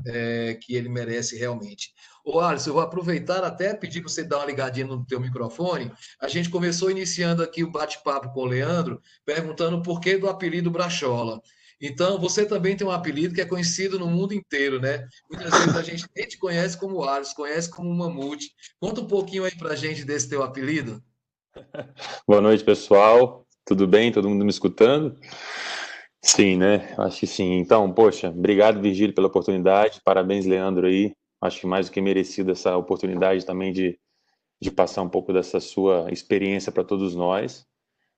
Speaker 1: que ele merece realmente. Ô, Alisson, eu vou aproveitar até pedir para você dar uma ligadinha no teu microfone. A gente começou iniciando aqui o bate-papo com o Leandro, perguntando por que do apelido Brachola. Então, você também tem um apelido que é conhecido no mundo inteiro, né? Muitas vezes a gente nem te conhece como Alisson, conhece como Mamute. Conta um pouquinho aí pra gente desse teu apelido.
Speaker 13: Boa noite, pessoal. Tudo bem? Todo mundo me escutando? Sim, né? Acho que sim. Então, poxa, obrigado, Virgílio, pela oportunidade. Parabéns, Leandro, aí. Acho que mais do que merecido essa oportunidade também de passar um pouco dessa sua experiência para todos nós.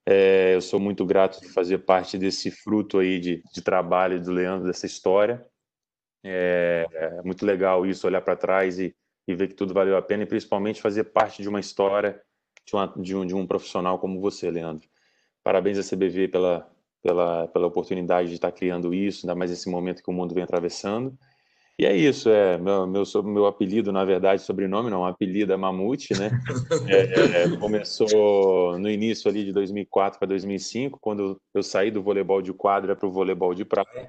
Speaker 13: Eu sou muito grato de fazer parte desse fruto aí de trabalho do Leandro, dessa história. É muito legal isso, olhar para trás e ver que tudo valeu a pena, e principalmente fazer parte de uma história de um profissional como você, Leandro. Parabéns à CBV pela oportunidade de estar criando isso, ainda mais nesse momento que o mundo vem atravessando. E é isso, meu apelido, na verdade, sobrenome não, apelido é Mamute, né? Começou no início ali de 2004 para 2005, quando eu saí do voleibol de quadra para o voleibol de praia,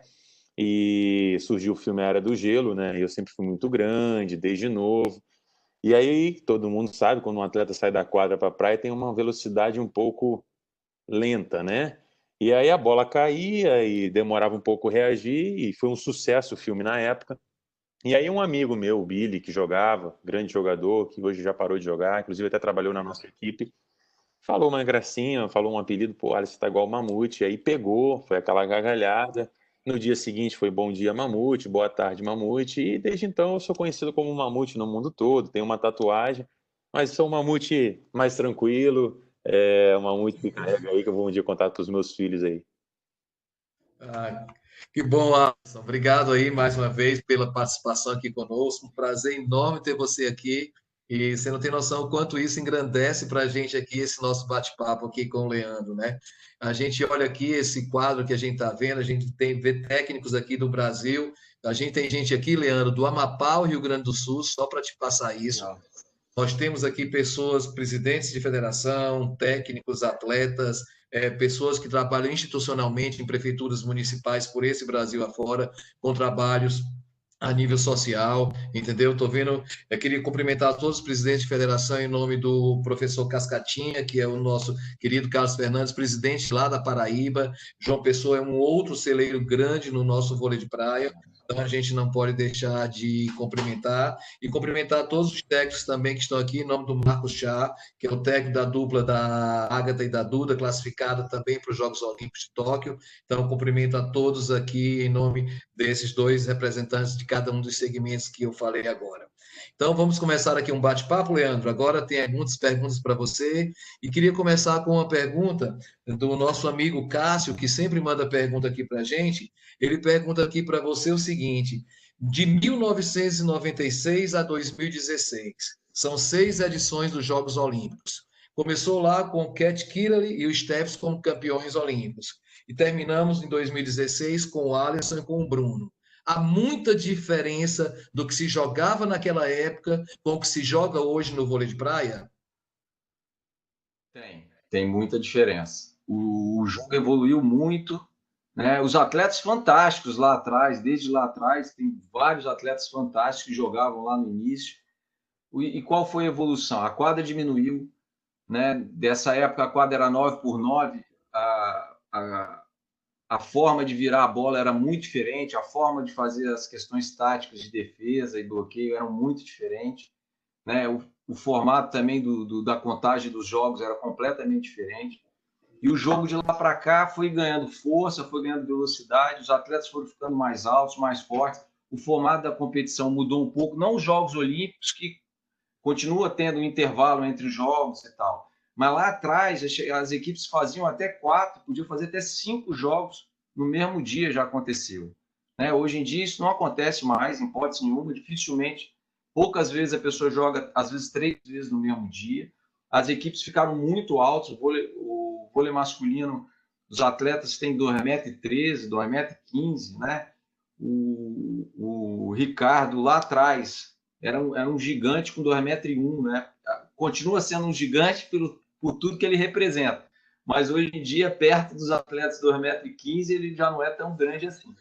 Speaker 13: e surgiu o filme Era do Gelo, né? Eu sempre fui muito grande, desde novo. E aí, todo mundo sabe, quando um atleta sai da quadra para a praia, tem uma velocidade um pouco lenta, né? E aí a bola caía e demorava um pouco a reagir, e foi um sucesso o filme na época. E aí um amigo meu, o Billy, que jogava, grande jogador, que hoje já parou de jogar, inclusive até trabalhou na nossa equipe, falou uma gracinha, falou um apelido, pô, Alisson tá igual o Mamute, e aí pegou, foi aquela gargalhada. No dia seguinte foi Bom Dia Mamute, Boa Tarde Mamute, e desde então eu sou conhecido como Mamute no mundo todo, tenho uma tatuagem, mas sou um Mamute mais tranquilo, um Mamute que carrega aí, que eu vou um dia contar para os meus filhos aí.
Speaker 1: Que bom, Alisson. Obrigado aí mais uma vez pela participação aqui conosco. Um prazer enorme ter você aqui. E você não tem noção o quanto isso engrandece para a gente aqui, esse nosso bate-papo aqui com o Leandro, né? A gente olha aqui esse quadro que a gente está vendo, a gente vê técnicos aqui do Brasil, a gente tem gente aqui, Leandro, do Amapá ao Rio Grande do Sul, só para te passar isso. Nós temos aqui pessoas, presidentes de federação, técnicos, atletas, pessoas que trabalham institucionalmente em prefeituras municipais por esse Brasil afora, com trabalhos a nível social, entendeu? Estou vendo, eu queria cumprimentar todos os presidentes de federação em nome do professor Cascatinha, que é o nosso querido Carlos Fernandes, presidente lá da Paraíba. João Pessoa é um outro celeiro grande no nosso vôlei de praia, então a gente não pode deixar de cumprimentar, e cumprimentar todos os técnicos também que estão aqui, em nome do Marcos Chá, que é o técnico da dupla da Ágata e da Duda, classificada também para os Jogos Olímpicos de Tóquio. Então, cumprimento a todos aqui em nome desses dois representantes de cada um dos segmentos que eu falei agora. Então, vamos começar aqui um bate-papo, Leandro. Agora tem muitas perguntas para você, e queria começar com uma pergunta do nosso amigo Cássio, que sempre manda pergunta aqui para a gente. Ele pergunta aqui para você o seguinte: de 1996 a 2016, são 6 edições dos Jogos Olímpicos. Começou lá com o Cat Kirley e o Stephens como campeões olímpicos, e terminamos em 2016 com o Alisson e com o Bruno. Há muita diferença do que se jogava naquela época com o que se joga hoje no vôlei de praia?
Speaker 10: Tem muita diferença. O jogo evoluiu muito, né? Os atletas fantásticos lá atrás, desde lá atrás, tem vários atletas fantásticos que jogavam lá no início. E qual foi a evolução? A quadra diminuiu, né? Dessa época a quadra era 9x9, a forma de virar a bola era muito diferente, a forma de fazer as questões táticas de defesa e bloqueio eram muito diferentes, né? O formato também da contagem dos jogos era completamente diferente. E o jogo de lá para cá foi ganhando força, foi ganhando velocidade, os atletas foram ficando mais altos, mais fortes, o formato da competição mudou um pouco, não os Jogos Olímpicos, que continua tendo um intervalo entre os jogos e tal, mas lá atrás as equipes faziam até 4, podiam fazer até 5 jogos no mesmo dia, já aconteceu, né? Hoje em dia isso não acontece mais, em hipótese nenhuma, dificilmente, poucas vezes a pessoa joga, às vezes 3 vezes no mesmo dia. As equipes ficaram muito altas, o vôlei masculino, os atletas têm 2,13 m, 2,15 m, né? O Ricardo lá atrás era um gigante com 2,1 m, né? Continua sendo um gigante por tudo que ele representa. Mas hoje em dia, perto dos atletas 2,15 m, ele já não é tão grande assim.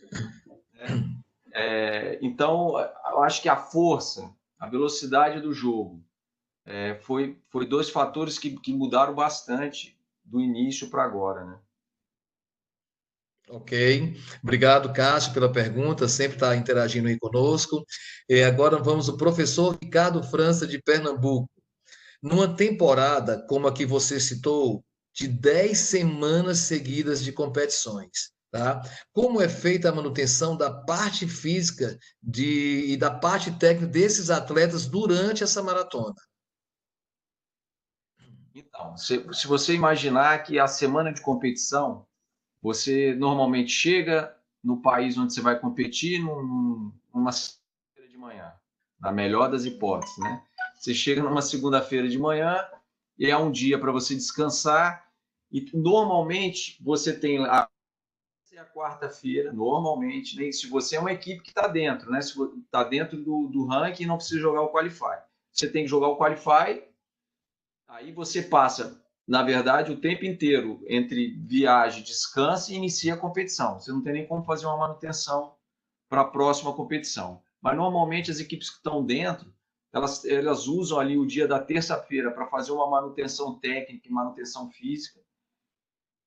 Speaker 10: Né? Então, eu acho que a força, a velocidade do jogo, foi dois fatores que mudaram bastante do início para agora, né?
Speaker 1: Ok. Obrigado, Cássio, pela pergunta, sempre está interagindo aí conosco. E agora vamos ao professor Ricardo França, de Pernambuco. Numa temporada, como a que você citou, de 10 semanas seguidas de competições, tá? Como é feita a manutenção da parte física e da parte técnica desses atletas durante essa maratona?
Speaker 10: Então, se você imaginar que a semana de competição, você normalmente chega no país onde você vai competir numa segunda-feira de manhã, na melhor das hipóteses, né? Você chega numa segunda-feira de manhã e é um dia para você descansar e normalmente você tem a quarta-feira, normalmente, né? Se você é uma equipe que está dentro, né? Se está dentro do ranking e não precisa jogar o Qualify. Você tem que jogar o Qualify, aí você passa, na verdade, o tempo inteiro entre viagem, descanso e inicia a competição. Você não tem nem como fazer uma manutenção para a próxima competição. Mas, normalmente, as equipes que estão dentro, elas usam ali o dia da terça-feira para fazer uma manutenção técnica e manutenção física,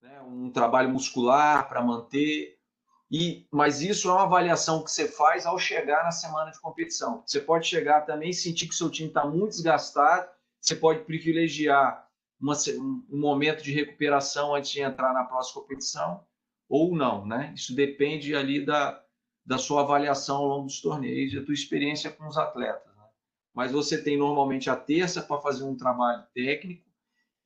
Speaker 10: né? Um trabalho muscular para manter. Mas isso é uma avaliação que você faz ao chegar na semana de competição. Você pode chegar também e sentir que o seu time está muito desgastado, você pode privilegiar um momento de recuperação antes de entrar na próxima competição, ou não, né? Isso depende ali da sua avaliação ao longo dos torneios e da tua experiência com os atletas, né? Mas você tem normalmente a terça para fazer um trabalho técnico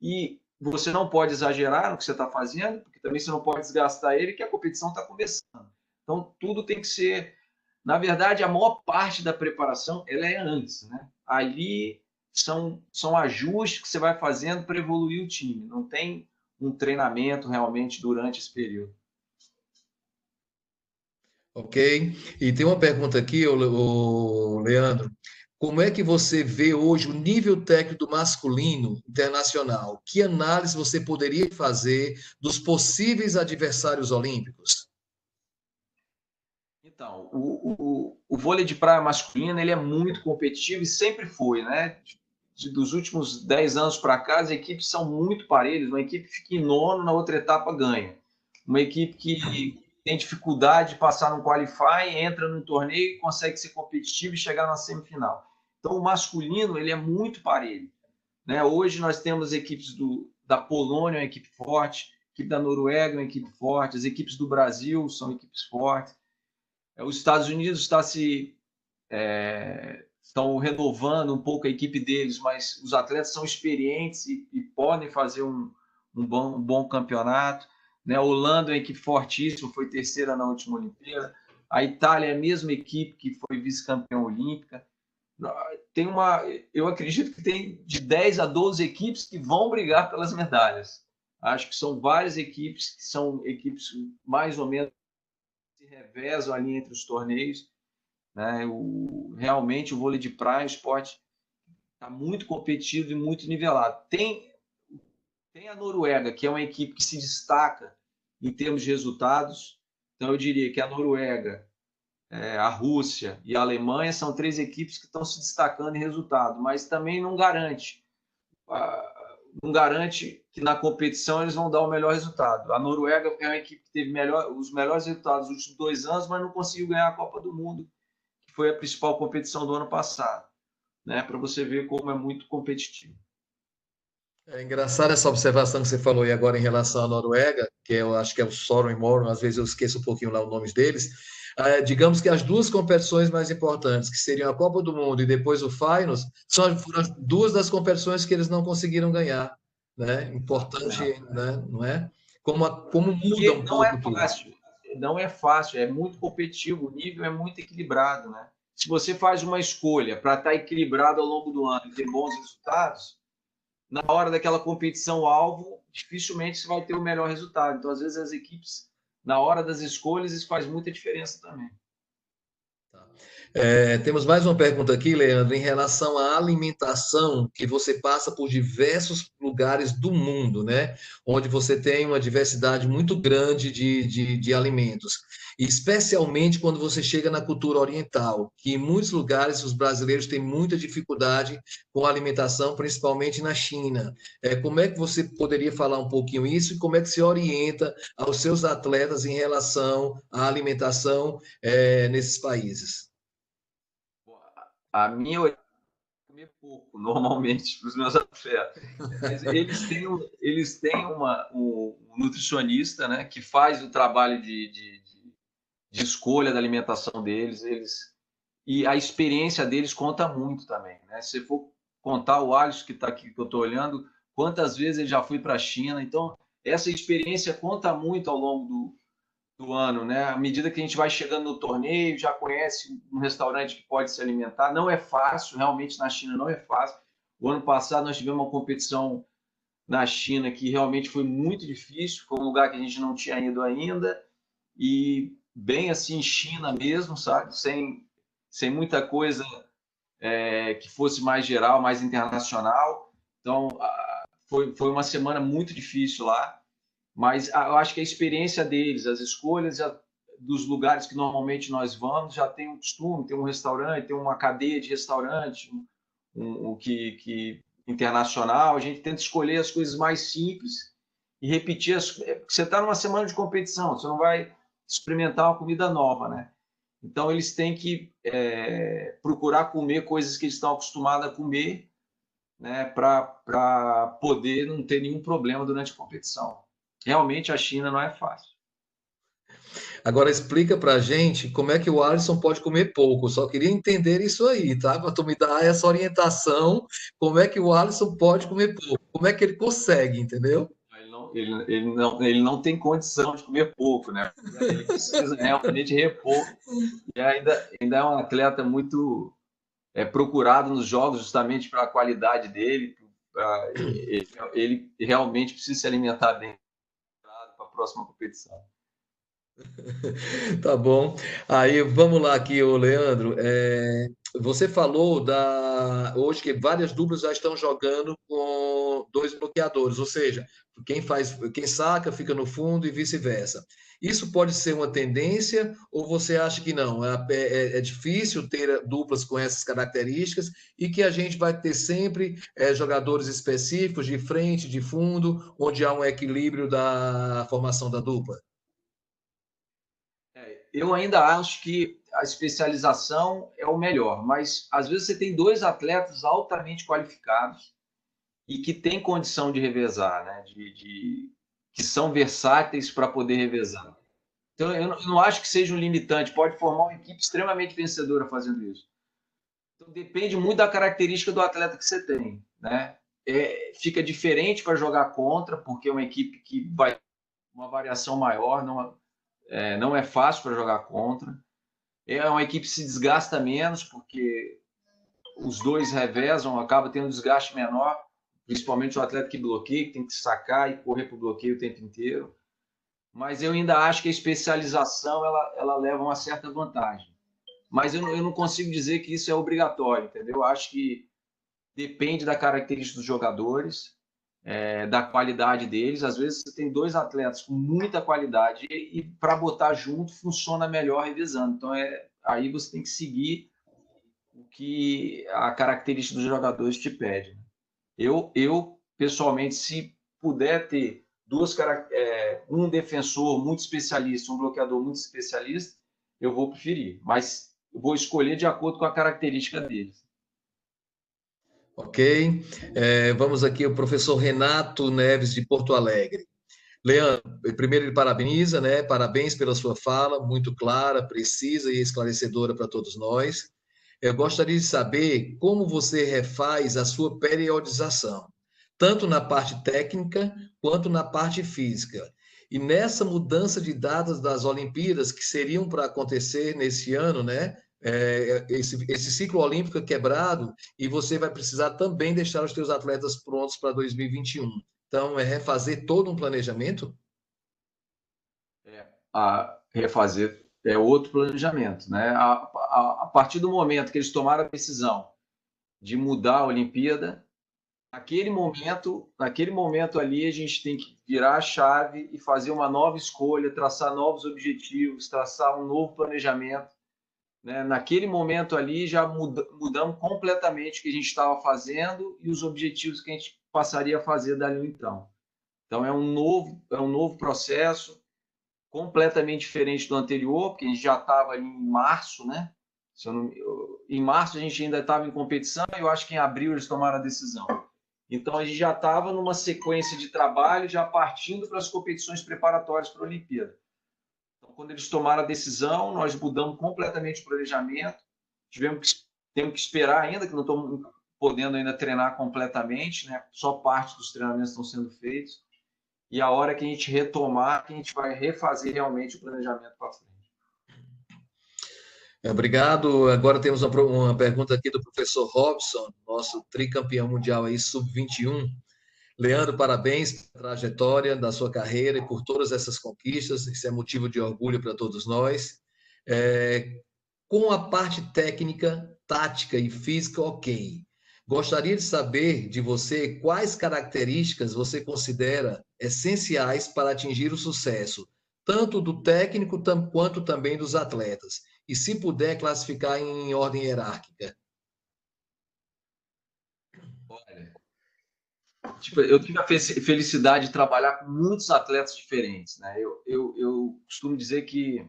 Speaker 10: e você não pode exagerar no que você está fazendo, porque também você não pode desgastar ele, que a competição está começando. Então, tudo tem que ser... Na verdade, a maior parte da preparação ela é antes, né? Ali são ajustes que você vai fazendo para evoluir o time. Não tem um treinamento realmente durante esse período.
Speaker 1: Ok. E tem uma pergunta aqui, Leandro. Como é que você vê hoje o nível técnico do masculino internacional? Que análise você poderia fazer dos possíveis adversários olímpicos?
Speaker 10: Então, o vôlei de praia masculino ele é muito competitivo e sempre foi, né? Dos últimos 10 anos para cá, as equipes são muito parelhas. Uma equipe fica em nono, na outra etapa ganha. Uma equipe que tem dificuldade de passar no Qualify, entra no torneio e consegue ser competitivo e chegar na semifinal. Então, o masculino ele é muito parelho, né? Hoje nós temos equipes da Polônia, uma equipe forte, a equipe da Noruega, uma equipe forte, as equipes do Brasil são equipes fortes. Os Estados Unidos estão renovando um pouco a equipe deles, mas os atletas são experientes e podem fazer um bom campeonato, né? A Holanda é uma equipe fortíssima, foi terceira na última Olimpíada. A Itália é a mesma equipe que foi vice-campeã olímpica. Eu acredito que tem de 10 a 12 equipes que vão brigar pelas medalhas. Acho que são várias equipes que são equipes mais ou menos que se revezam ali entre os torneios, né? Realmente o vôlei de praia, o esporte está muito competitivo e muito nivelado. Tem a Noruega, que é uma equipe que se destaca em termos de resultados. Então eu diria que a Noruega, a Rússia e a Alemanha são 3 equipes que estão se destacando em resultado, mas também não garante que na competição eles vão dar o melhor resultado. A Noruega é uma equipe que teve os melhores resultados nos últimos 2 anos, mas não conseguiu ganhar a Copa do Mundo, que foi a principal competição do ano passado, né? Para você ver como é muito competitivo.
Speaker 1: É engraçado essa observação que você falou aí agora em relação à Noruega, que eu acho que é o Soren e Moron, às vezes eu esqueço um pouquinho lá os nomes deles. Digamos que as 2 competições mais importantes, que seriam a Copa do Mundo e depois o Finals, foram as 2 das competições que eles não conseguiram ganhar, né? Importante, né? Não é? Como muda um pouco tudo.
Speaker 10: Não é fácil, é muito competitivo, o nível é muito equilibrado, né? Se você faz uma escolha para estar equilibrado ao longo do ano e ter bons resultados, na hora daquela competição-alvo, dificilmente você vai ter o melhor resultado. Então, às vezes, as equipes, na hora das escolhas, isso faz muita diferença também.
Speaker 1: Temos mais uma pergunta aqui, Leandro, em relação à alimentação, que você passa por diversos lugares do mundo, né? Onde você tem uma diversidade muito grande de alimentos. E especialmente quando você chega na cultura oriental, que em muitos lugares os brasileiros têm muita dificuldade com a alimentação, principalmente na China. Como é que você poderia falar um pouquinho isso e como é que se orienta aos seus atletas em relação à alimentação nesses países?
Speaker 10: A minha orientação é comer pouco, normalmente, para os meus atletas. Mas eles têm um nutricionista, né, que faz o trabalho de escolha da alimentação deles, e a experiência deles conta muito também, né? Se for contar o Alisson que está aqui, que eu estou olhando, quantas vezes ele já foi para a China, então essa experiência conta muito ao longo do ano, né? À medida que a gente vai chegando no torneio, já conhece um restaurante que pode se alimentar. Não é fácil, realmente na China não é fácil. O ano passado nós tivemos uma competição na China que realmente foi muito difícil, foi um lugar que a gente não tinha ido ainda, e bem assim, China mesmo, sabe? Sem muita coisa que fosse mais geral, mais internacional. Então, foi uma semana muito difícil lá. Mas eu acho que a experiência deles, as escolhas dos lugares que normalmente nós vamos, já tem um costume, tem um restaurante, tem uma cadeia de restaurante, internacional. A gente tenta escolher as coisas mais simples e repetir. Você está numa semana de competição, você não vai experimentar uma comida nova, né? Então, eles têm que procurar comer coisas que eles estão acostumados a comer, né, para poder não ter nenhum problema durante a competição. Realmente a China não é fácil.
Speaker 1: Agora explica para a gente como é que o Alisson pode comer pouco. Só queria entender isso aí, tá? Para tu me dar essa orientação, como é que o Alisson pode comer pouco? Como é que ele consegue, entendeu?
Speaker 10: Ele não tem condição de comer pouco, né? Ele precisa realmente repor. E ainda é um atleta muito procurado nos jogos, justamente pela qualidade dele. Ele realmente precisa se alimentar bem para a próxima competição.
Speaker 1: Tá bom. Aí vamos lá aqui, ô Leandro. Você falou hoje que várias duplas já estão jogando com 2 bloqueadores, ou seja, quem saca fica no fundo e vice-versa. Isso pode ser uma tendência ou você acha que não? É difícil ter duplas com essas características e que a gente vai ter sempre jogadores específicos de frente, de fundo, onde há um equilíbrio da formação da dupla?
Speaker 10: Eu ainda acho que a especialização é o melhor, mas às vezes você tem 2 atletas altamente qualificados e que têm condição de revezar, né? Que são versáteis para poder revezar. Então, eu não acho que seja um limitante, pode formar uma equipe extremamente vencedora fazendo isso. Então, depende muito da característica do atleta que você tem, né? Fica diferente para jogar contra, porque é uma equipe que vai uma variação maior, não é fácil para jogar contra. É uma equipe que se desgasta menos, porque os 2 revezam, acaba tendo um desgaste menor, principalmente o atleta que bloqueia, que tem que sacar e correr para o bloqueio o tempo inteiro. Mas eu ainda acho que a especialização ela leva uma certa vantagem. Mas eu não consigo dizer que isso é obrigatório, entendeu? Eu acho que depende da característica dos jogadores, da qualidade deles. Às vezes você tem 2 atletas com muita qualidade e para botar junto funciona melhor revezando. Então aí você tem que seguir o que a característica dos jogadores te pede. Eu pessoalmente, se puder ter um defensor muito especialista, um bloqueador muito especialista, eu vou preferir, mas eu vou escolher de acordo com a característica deles.
Speaker 1: Ok. Vamos aqui ao professor Renato Neves, de Porto Alegre. Leandro, primeiro ele parabeniza, né? Parabéns pela sua fala, muito clara, precisa e esclarecedora para todos nós. Eu gostaria de saber como você refaz a sua periodização, tanto na parte técnica quanto na parte física. E nessa mudança de datas das Olimpíadas, que seriam para acontecer nesse ano, né? Esse ciclo olímpico é quebrado e você vai precisar também deixar os seus atletas prontos para 2021. Então, refazer todo um planejamento?
Speaker 10: Refazer é outro planejamento, né? A partir do momento que eles tomaram a decisão de mudar a Olimpíada, naquele momento ali, a gente tem que virar a chave e fazer uma nova escolha, traçar novos objetivos, traçar um novo planejamento, né? Naquele momento ali, já mudamos completamente o que a gente estava fazendo e os objetivos que a gente passaria a fazer dali então. Então, é um novo processo, completamente diferente do anterior, porque a gente já estava ali em março, né? Em março a gente ainda estava em competição e eu acho que em abril eles tomaram a decisão. Então a gente já estava numa sequência de trabalho, já partindo para as competições preparatórias para a Olimpíada. Então, quando eles tomaram a decisão, nós mudamos completamente o planejamento, temos que esperar ainda, que não estamos podendo ainda treinar completamente, né? Só parte dos treinamentos estão sendo feitos. E a hora que a gente retomar, que a gente vai refazer realmente o planejamento para frente.
Speaker 1: Obrigado. Agora temos uma pergunta aqui do professor Robson, nosso tricampeão mundial aí, sub-21. Leandro, parabéns pela trajetória da sua carreira e por todas essas conquistas. Isso é motivo de orgulho para todos nós. Com a parte técnica, tática e física, ok. Gostaria de saber de você quais características você considera essenciais para atingir o sucesso, tanto do técnico quanto também dos atletas. E se puder classificar em ordem hierárquica.
Speaker 10: Olha, eu tive a felicidade de trabalhar com muitos atletas diferentes, né? Eu costumo dizer que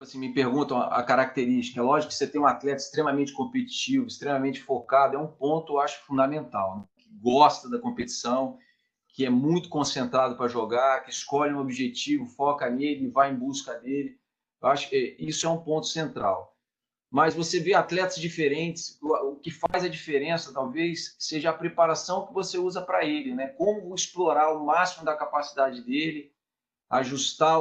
Speaker 10: assim, me perguntam a característica. É lógico que você tem um atleta extremamente competitivo, extremamente focado, é um ponto, eu acho, fundamental, né? Que gosta da competição, que é muito concentrado para jogar, que escolhe um objetivo, foca nele e vai em busca dele. Eu acho que isso é um ponto central. Mas você vê atletas diferentes, o que faz a diferença, talvez, seja a preparação que você usa para ele, né? Como explorar o máximo da capacidade dele, ajustar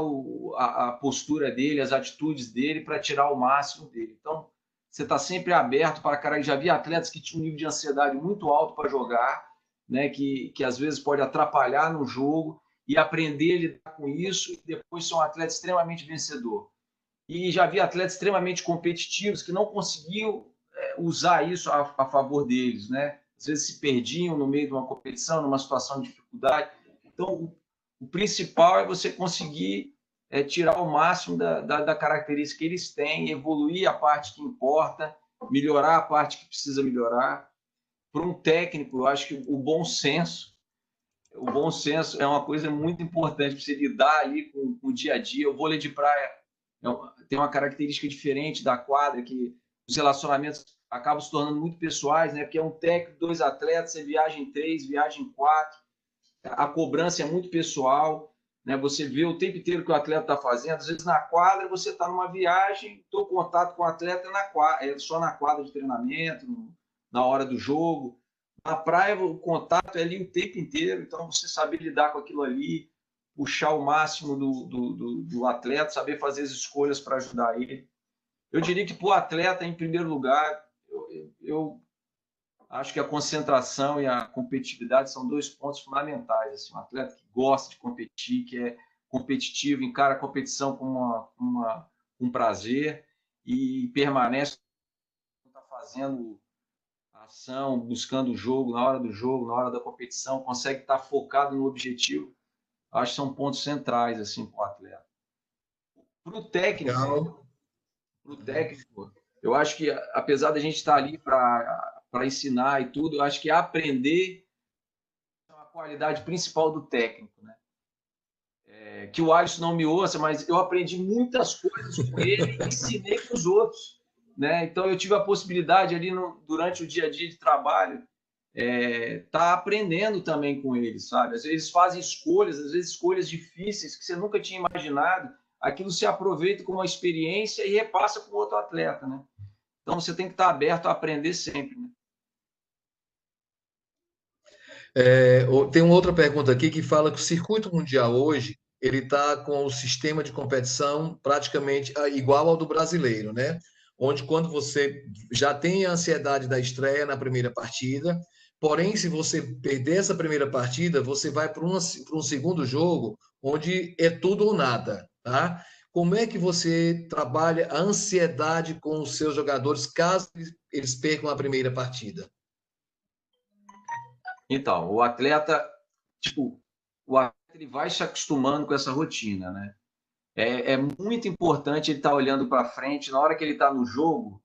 Speaker 10: a postura dele, as atitudes dele para tirar o máximo dele. Então, você está sempre aberto para cara. Já vi atletas que tinham um nível de ansiedade muito alto para jogar, né? Que às vezes pode atrapalhar no jogo e aprender a lidar com isso e depois ser um atleta extremamente vencedor. E já vi atletas extremamente competitivos que não conseguiam usar isso a favor deles, né? Às vezes se perdiam no meio de uma competição, numa situação de dificuldade. Então, o principal é você conseguir tirar o máximo da característica que eles têm, evoluir a parte que importa, melhorar a parte que precisa melhorar. Para um técnico, eu acho que o bom senso é uma coisa muito importante para você lidar ali com o dia a dia. O vôlei de praia tem uma característica diferente da quadra, que os relacionamentos acabam se tornando muito pessoais, né? Porque é um técnico, 2 atletas, você viaja em 3, viaja em 4, a cobrança é muito pessoal, né? Você vê o tempo inteiro o que o atleta está fazendo. Às vezes na quadra você está numa viagem, estou em contato com o atleta só na quadra de treinamento, na hora do jogo. Na praia o contato é ali o tempo inteiro, então você saber lidar com aquilo ali, puxar o máximo do atleta, saber fazer as escolhas para ajudar ele. Eu diria que para o atleta, em primeiro lugar, eu acho que a concentração e a competitividade são 2 pontos fundamentais. Assim, um atleta que gosta de competir, que é competitivo, encara a competição com um prazer e permanece fazendo a ação, buscando o jogo, na hora do jogo, na hora da competição, consegue estar focado no objetivo. Acho que são pontos centrais assim, para o atleta. Para o técnico, eu acho que, apesar da gente estar ali para ensinar e tudo, eu acho que aprender é a qualidade principal do técnico, né? Que o Alisson não me ouça, mas eu aprendi muitas coisas com ele e ensinei para os outros, né? Então, eu tive a possibilidade ali durante o dia a dia de trabalho tá aprendendo também com eles, sabe? Às vezes fazem escolhas, às vezes escolhas difíceis que você nunca tinha imaginado. Aquilo se aproveita como uma experiência e repassa para o outro atleta, né? Então você tem que estar aberto a aprender sempre, né?
Speaker 1: Tem uma outra pergunta aqui que fala que o circuito mundial hoje ele está com o sistema de competição praticamente igual ao do brasileiro, né? Onde quando você já tem a ansiedade da estreia na primeira partida, porém, se você perder essa primeira partida, você vai para um segundo jogo onde é tudo ou nada. tá? Como é que você trabalha a ansiedade com os seus jogadores caso eles percam a primeira partida?
Speaker 10: Então, o atleta ele vai se acostumando com essa rotina, né? É muito importante ele estar olhando para frente na hora que ele está no jogo,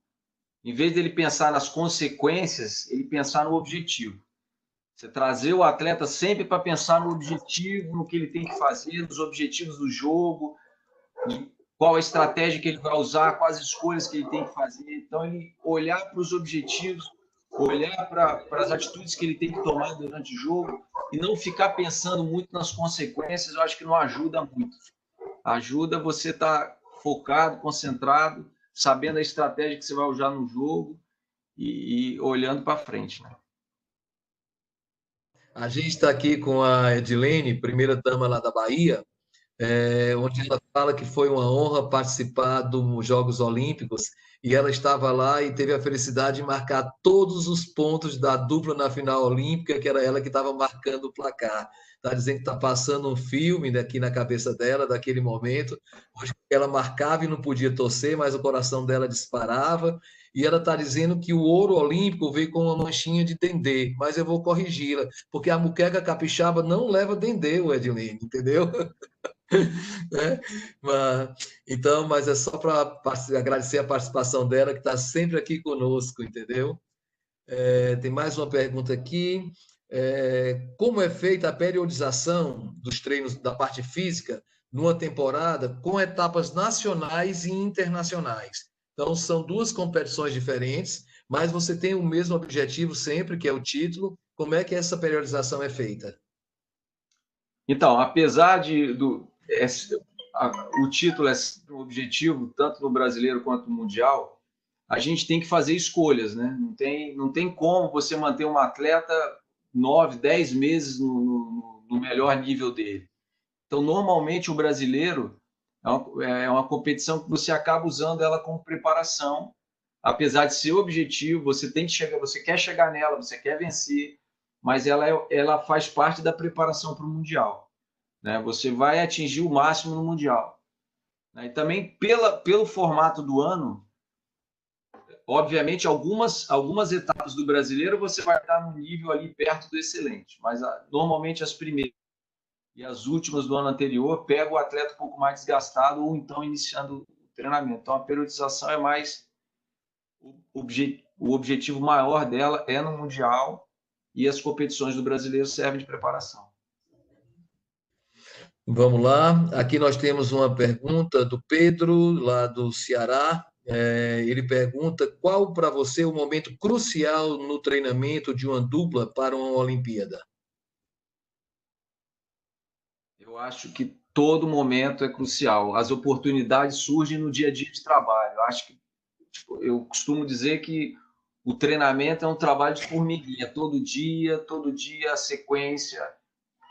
Speaker 10: em vez dele pensar nas consequências, ele pensar no objetivo. Você trazer o atleta sempre para pensar no objetivo, no que ele tem que fazer, nos objetivos do jogo, qual a estratégia que ele vai usar, quais as escolhas que ele tem que fazer. Então, ele olhar para os objetivos, olhar para as atitudes que ele tem que tomar durante o jogo e não ficar pensando muito nas consequências, eu acho que não ajuda muito. Ajuda você estar focado, concentrado, sabendo a estratégia que você vai usar no jogo e olhando para frente, né?
Speaker 1: A gente está aqui com a Edilene, primeira-dama lá da Bahia, onde ela fala que foi uma honra participar dos Jogos Olímpicos e ela estava lá e teve a felicidade de marcar todos os pontos da dupla na final olímpica, que era ela que estava marcando o placar. Está dizendo que está passando um filme aqui na cabeça dela, daquele momento, onde ela marcava e não podia torcer, mas o coração dela disparava, e ela está dizendo que o ouro olímpico veio com uma manchinha de dendê, mas eu vou corrigi-la, porque a muqueca capixaba não leva dendê, o Edilene, entendeu? Né? Mas é só para agradecer a participação dela, que está sempre aqui conosco, entendeu? Tem mais uma pergunta aqui. Como é feita a periodização dos treinos da parte física numa temporada com etapas nacionais e internacionais? Então, são duas competições diferentes, mas você tem o mesmo objetivo sempre, que é o título. Como é que essa periodização é feita?
Speaker 10: Então, apesar o título é um objetivo, tanto no brasileiro quanto no mundial, a gente tem que fazer escolhas, né? Não tem como você manter um atleta 9, 10 meses no melhor nível dele. Então, normalmente, o brasileiro é uma competição que você acaba usando ela como preparação, apesar de ser objetivo, você quer chegar nela, você quer vencer, mas ela faz parte da preparação para o Mundial, né? Você vai atingir o máximo no Mundial, né? E também pelo formato do ano, obviamente, algumas etapas do brasileiro você vai estar no nível ali perto do excelente, mas normalmente as primeiras e as últimas do ano anterior pega o atleta um pouco mais desgastado ou então iniciando o treinamento. Então, a periodização é mais... O objetivo maior dela é no Mundial e as competições do brasileiro servem de preparação.
Speaker 1: Vamos lá. Aqui nós temos uma pergunta do Pedro, lá do Ceará. Ele pergunta: qual para você o momento crucial no treinamento de uma dupla para uma Olimpíada?
Speaker 10: Eu acho que todo momento é crucial. As oportunidades surgem no dia a dia de trabalho. Eu acho que, eu costumo dizer que o treinamento é um trabalho de formiguinha. Todo dia a sequência,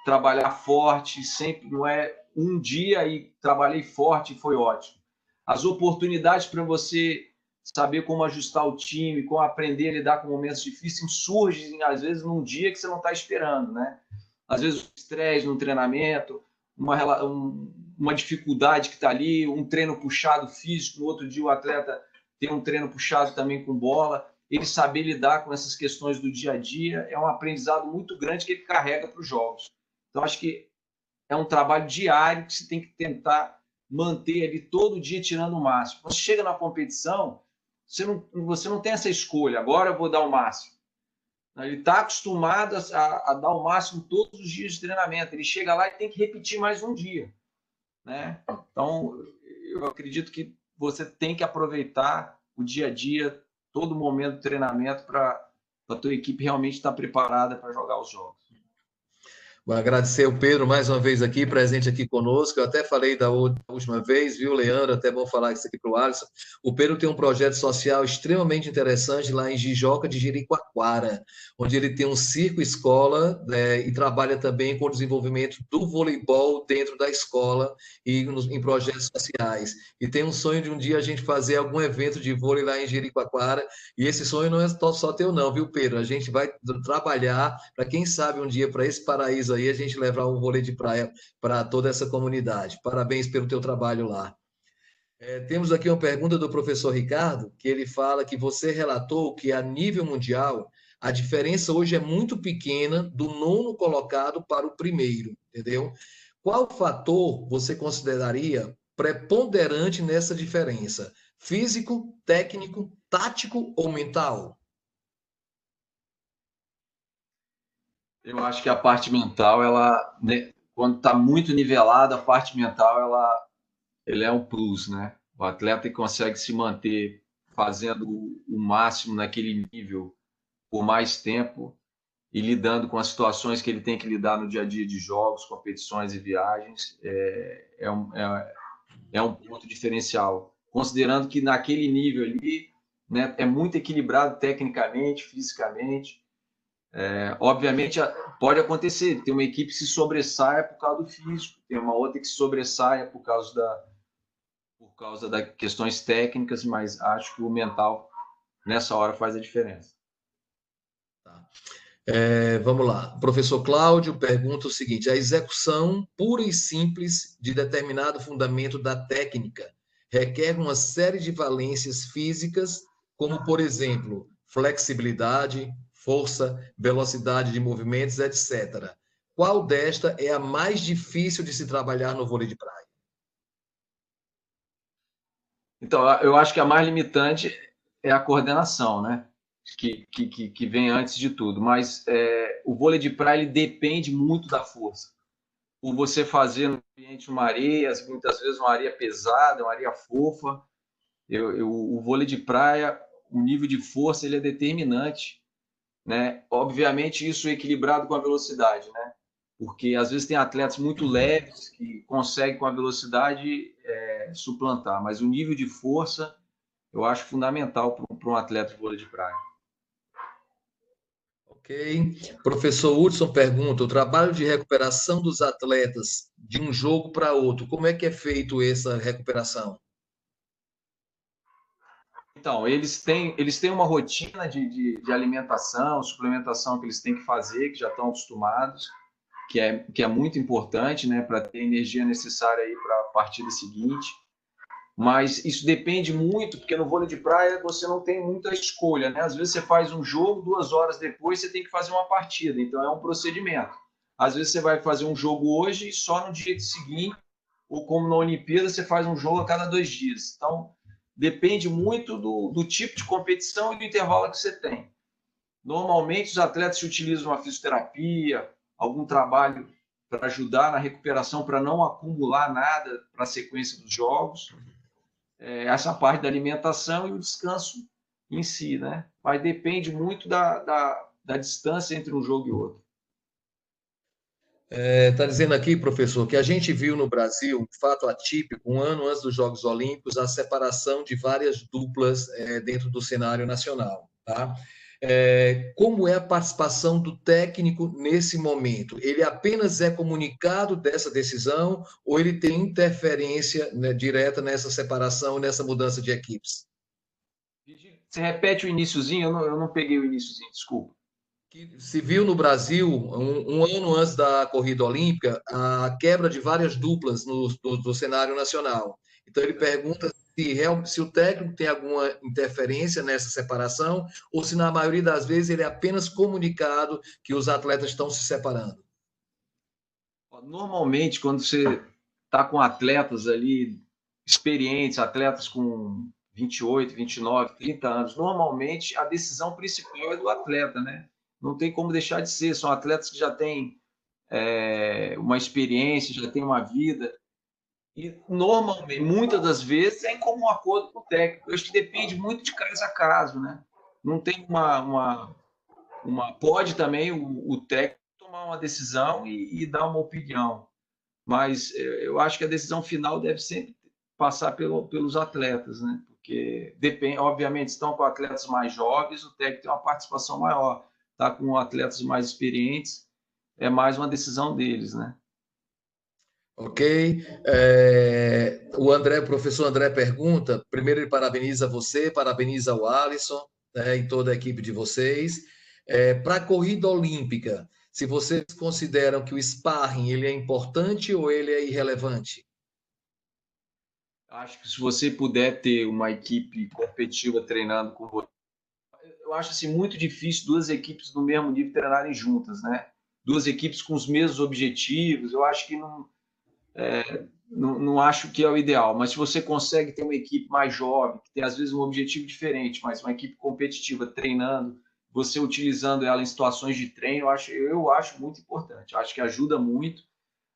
Speaker 10: trabalhar forte, sempre não é um dia e trabalhei forte e foi ótimo. As oportunidades para você saber como ajustar o time, como aprender a lidar com momentos difíceis, surgem, às vezes, num dia que você não está esperando, né? Às vezes, o estresse no treinamento, uma dificuldade que está ali, um treino puxado físico, no outro dia o atleta tem um treino puxado também com bola. Ele saber lidar com essas questões do dia a dia é um aprendizado muito grande que ele carrega para os jogos. Então, acho que é um trabalho diário que você tem que tentar manter ali todo dia tirando o máximo. Quando você chega na competição, você não tem essa escolha, agora eu vou dar o máximo. Ele está acostumado a dar o máximo todos os dias de treinamento. Ele chega lá e tem que repetir mais um dia, né? Então, eu acredito que você tem que aproveitar o dia a dia, todo momento do treinamento para a tua equipe realmente estar preparada para jogar os jogos.
Speaker 1: Vou agradecer o Pedro mais uma vez aqui, presente aqui conosco. Eu até falei da última vez, viu, Leandro? Até bom falar isso aqui para o Alisson. O Pedro tem um projeto social extremamente interessante lá em Jijoca de Jericoacoara, onde ele tem um circo-escola, né, e trabalha também com o desenvolvimento do voleibol dentro da escola e em projetos sociais. E tem um sonho de um dia a gente fazer algum evento de vôlei lá em Jericoacoara. E esse sonho não é só teu não, viu, Pedro? A gente vai trabalhar para, quem sabe, um dia para esse paraíso aí a gente levar o vôlei de praia para toda essa comunidade. Parabéns pelo teu trabalho lá. Temos aqui uma pergunta do professor Ricardo, que ele fala que você relatou que a nível mundial a diferença hoje é muito pequena do 9º colocado para o primeiro, entendeu? Qual fator você consideraria preponderante nessa diferença? Físico, técnico, tático ou mental?
Speaker 10: Eu acho que a parte mental, ela, né, quando está muito nivelada, a parte mental, ela é um plus, né? O atleta que consegue se manter fazendo o máximo naquele nível por mais tempo e lidando com as situações que ele tem que lidar no dia a dia de jogos, competições e viagens, é um ponto diferencial. Considerando que naquele nível ali, né, é muito equilibrado tecnicamente, fisicamente. Obviamente, pode acontecer, tem uma equipe que se sobressaia por causa do físico, tem uma outra que se sobressaia por causa das questões técnicas, mas acho que o mental, nessa hora, faz a diferença.
Speaker 1: Tá. Vamos lá. O professor Cláudio pergunta o seguinte: a execução pura e simples de determinado fundamento da técnica requer uma série de valências físicas, como, por exemplo, flexibilidade, força, velocidade de movimentos, etc. Qual desta é a mais difícil de se trabalhar no vôlei de praia?
Speaker 10: Então, eu acho que a mais limitante é a coordenação, né? Que vem antes de tudo. Mas o vôlei de praia ele depende muito da força. Por você fazer no ambiente uma areia, muitas vezes uma areia pesada, uma areia fofa, o vôlei de praia, o nível de força ele é determinante, né? Obviamente isso é equilibrado com a velocidade, né? Porque às vezes tem atletas muito leves que conseguem com a velocidade suplantar, mas o nível de força eu acho fundamental para um atleta de vôlei de praia.
Speaker 1: Ok. Professor Hudson pergunta: o trabalho de recuperação dos atletas de um jogo para outro, como é que é feito essa recuperação?
Speaker 10: Então, eles têm uma rotina de alimentação, suplementação que eles têm que fazer, que já estão acostumados, que é muito importante, né, para ter a energia necessária aí para a partida seguinte. Mas isso depende muito, porque no vôlei de praia você não tem muita escolha, né? Às vezes você faz um jogo, 2 horas depois você tem que fazer uma partida, então é um procedimento. Às vezes você vai fazer um jogo hoje e só no dia seguinte, ou como na Olimpíada, você faz um jogo a cada 2 dias. Então, depende muito do tipo de competição e do intervalo que você tem. Normalmente, os atletas utilizam uma fisioterapia, algum trabalho para ajudar na recuperação, para não acumular nada para a sequência dos jogos. Essa parte da alimentação e o descanso em si, né? Mas depende muito da distância entre um jogo e outro.
Speaker 1: Está dizendo aqui, professor, que a gente viu no Brasil um fato atípico, um ano antes dos Jogos Olímpicos, a separação de várias duplas dentro do cenário nacional, tá? Como é a participação do técnico nesse momento? Ele apenas é comunicado dessa decisão ou ele tem interferência, né, direta nessa separação, nessa mudança de equipes?
Speaker 10: Você repete o iniciozinho? Eu não peguei o iniciozinho, desculpa.
Speaker 1: Que se viu no Brasil, um ano antes da corrida olímpica, a quebra de várias duplas do cenário nacional. Então, ele pergunta se o técnico tem alguma interferência nessa separação ou se, na maioria das vezes, ele é apenas comunicado que os atletas estão se separando.
Speaker 10: Normalmente, quando você está com atletas ali experientes, atletas com 28, 29, 30 anos, normalmente a decisão principal é do atleta, né? Não tem como deixar de ser. São atletas que já têm uma experiência, já têm uma vida. E, normalmente, muitas das vezes, é em comum acordo com o técnico. Eu acho que depende muito de caso a caso, né? Não tem pode também o técnico tomar uma decisão e dar uma opinião. Mas eu acho que a decisão final deve sempre passar pelos atletas, né? Porque, depende, obviamente, estão com atletas mais jovens, o técnico tem uma participação maior. Está com atletas mais experientes, é mais uma decisão deles, né?
Speaker 1: Ok. O professor André pergunta, primeiro ele parabeniza você, parabeniza o Alisson, né, e toda a equipe de vocês. Para a corrida olímpica, se vocês consideram que o sparring ele é importante ou ele é irrelevante.
Speaker 10: Acho que se você puder ter uma equipe competitiva treinando com você, eu acho assim, muito difícil duas equipes do mesmo nível treinarem juntas, né? Duas equipes com os mesmos objetivos, eu acho que não acho que é o ideal, mas se você consegue ter uma equipe mais jovem, que tem às vezes um objetivo diferente, mas uma equipe competitiva treinando, você utilizando ela em situações de treino, eu acho muito importante. Eu acho que ajuda muito,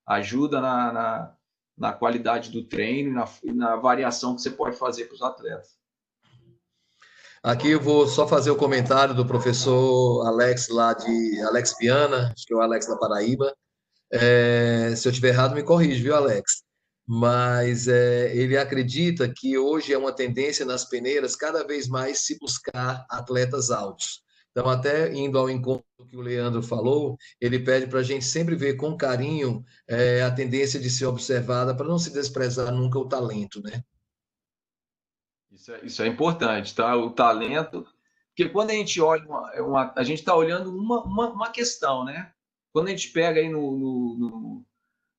Speaker 10: ajuda na qualidade do treino e na variação que você pode fazer para os atletas.
Speaker 1: Aqui eu vou só fazer o comentário do professor Alex, Alex Viana, acho que é o Alex da Paraíba. Se eu estiver errado, me corrige, viu, Alex? Mas ele acredita que hoje é uma tendência nas peneiras cada vez mais se buscar atletas altos. Então, até indo ao encontro que o Leandro falou, ele pede para a gente sempre ver com carinho a tendência de ser observada para não se desprezar nunca o talento, né?
Speaker 10: Isso é importante, tá? O talento, porque quando a gente olha, a gente está olhando uma questão, né? Quando a gente pega aí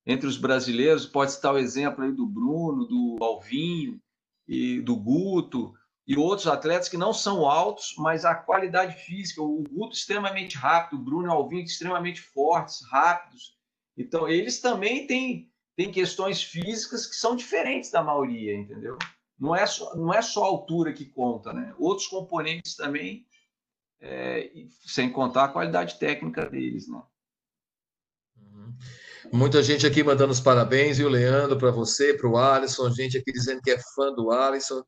Speaker 10: entre os brasileiros, pode citar o exemplo aí do Bruno, do Alvinho, e do Guto, e outros atletas que não são altos, mas a qualidade física, o Guto extremamente rápido, o Bruno e o Alvinho extremamente fortes, rápidos. Então, eles também têm questões físicas que são diferentes da maioria, entendeu? Não é só a altura que conta, né? Outros componentes também, sem contar a qualidade técnica deles, né?
Speaker 1: Muita gente aqui mandando os parabéns, viu, Leandro, para você, para o Alisson, gente aqui dizendo que é fã do Alisson.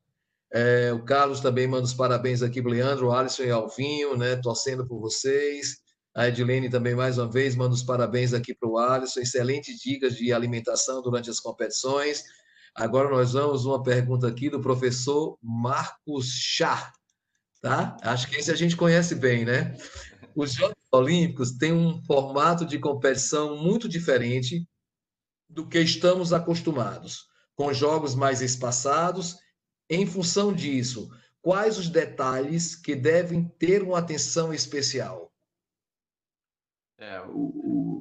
Speaker 1: O Carlos também manda os parabéns aqui para o Leandro, o Alisson e Alvinho, né, torcendo por vocês. A Edilene também, mais uma vez, manda os parabéns aqui para o Alisson. Excelentes dicas de alimentação durante as competições. Agora nós vamos uma pergunta aqui do professor Marcos Chá, tá? Acho que esse a gente conhece bem, né? Os Jogos Olímpicos têm um formato de competição muito diferente do que estamos acostumados, com jogos mais espaçados. Em função disso, quais os detalhes que devem ter uma atenção especial?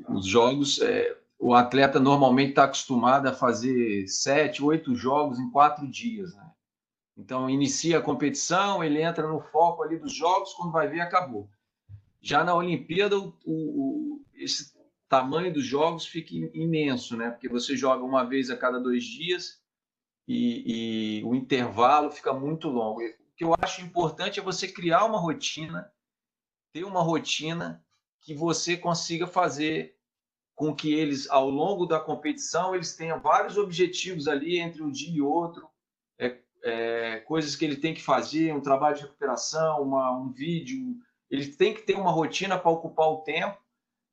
Speaker 10: Os jogos, o atleta normalmente está acostumado a fazer 7, 8 jogos em 4 dias, né? Então, inicia a competição, ele entra no foco ali dos jogos, quando vai ver, acabou. Já na Olimpíada, esse tamanho dos jogos fica imenso, né? Porque você joga uma vez a cada 2 dias e o intervalo fica muito longo. O que eu acho importante é você criar uma rotina, ter uma rotina que você consiga fazer com que eles, ao longo da competição, eles tenham vários objetivos ali entre um dia e outro, coisas que ele tem que fazer, um trabalho de recuperação, um vídeo. Ele tem que ter uma rotina para ocupar o tempo,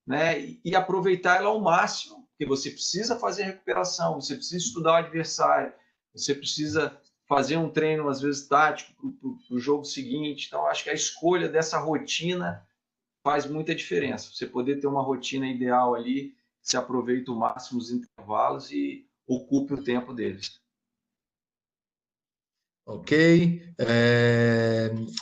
Speaker 10: né, e aproveitar ela ao máximo, porque você precisa fazer recuperação, você precisa estudar o adversário, você precisa fazer um treino, às vezes, tático para o jogo seguinte. Então, acho que a escolha dessa rotina faz muita diferença. Você poder ter uma rotina ideal ali, se aproveita o máximo os intervalos e ocupe o tempo deles.
Speaker 1: Ok.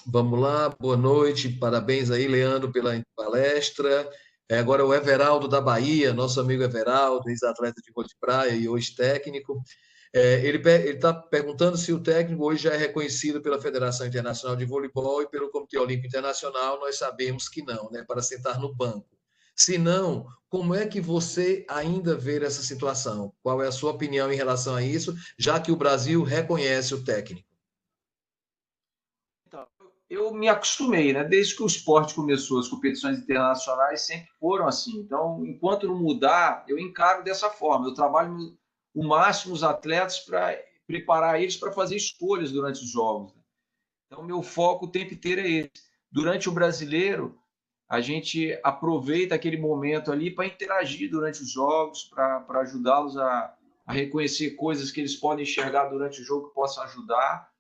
Speaker 1: Vamos lá. Boa noite. Parabéns aí, Leandro, pela palestra. Agora o Everaldo da Bahia, nosso amigo Everaldo, ex-atleta de vôlei de praia e hoje técnico. Ele está perguntando se o técnico hoje já é reconhecido pela Federação Internacional de Voleibol e pelo Comitê Olímpico Internacional. Nós sabemos que não, né? Para sentar no banco. Se não, como é que você ainda vê essa situação? Qual é a sua opinião em relação a isso, já que o Brasil reconhece o técnico?
Speaker 10: Então, eu me acostumei, né? Desde que o esporte começou, as competições internacionais sempre foram assim. Então, enquanto não mudar, eu encaro dessa forma. Eu trabalho o máximo os atletas para preparar eles para fazer escolhas durante os jogos. Então, meu foco o tempo inteiro é esse. Durante o brasileiro, a gente aproveita aquele momento ali para interagir durante os jogos, para ajudá-los a reconhecer coisas que eles podem enxergar durante o jogo que possam ajudar.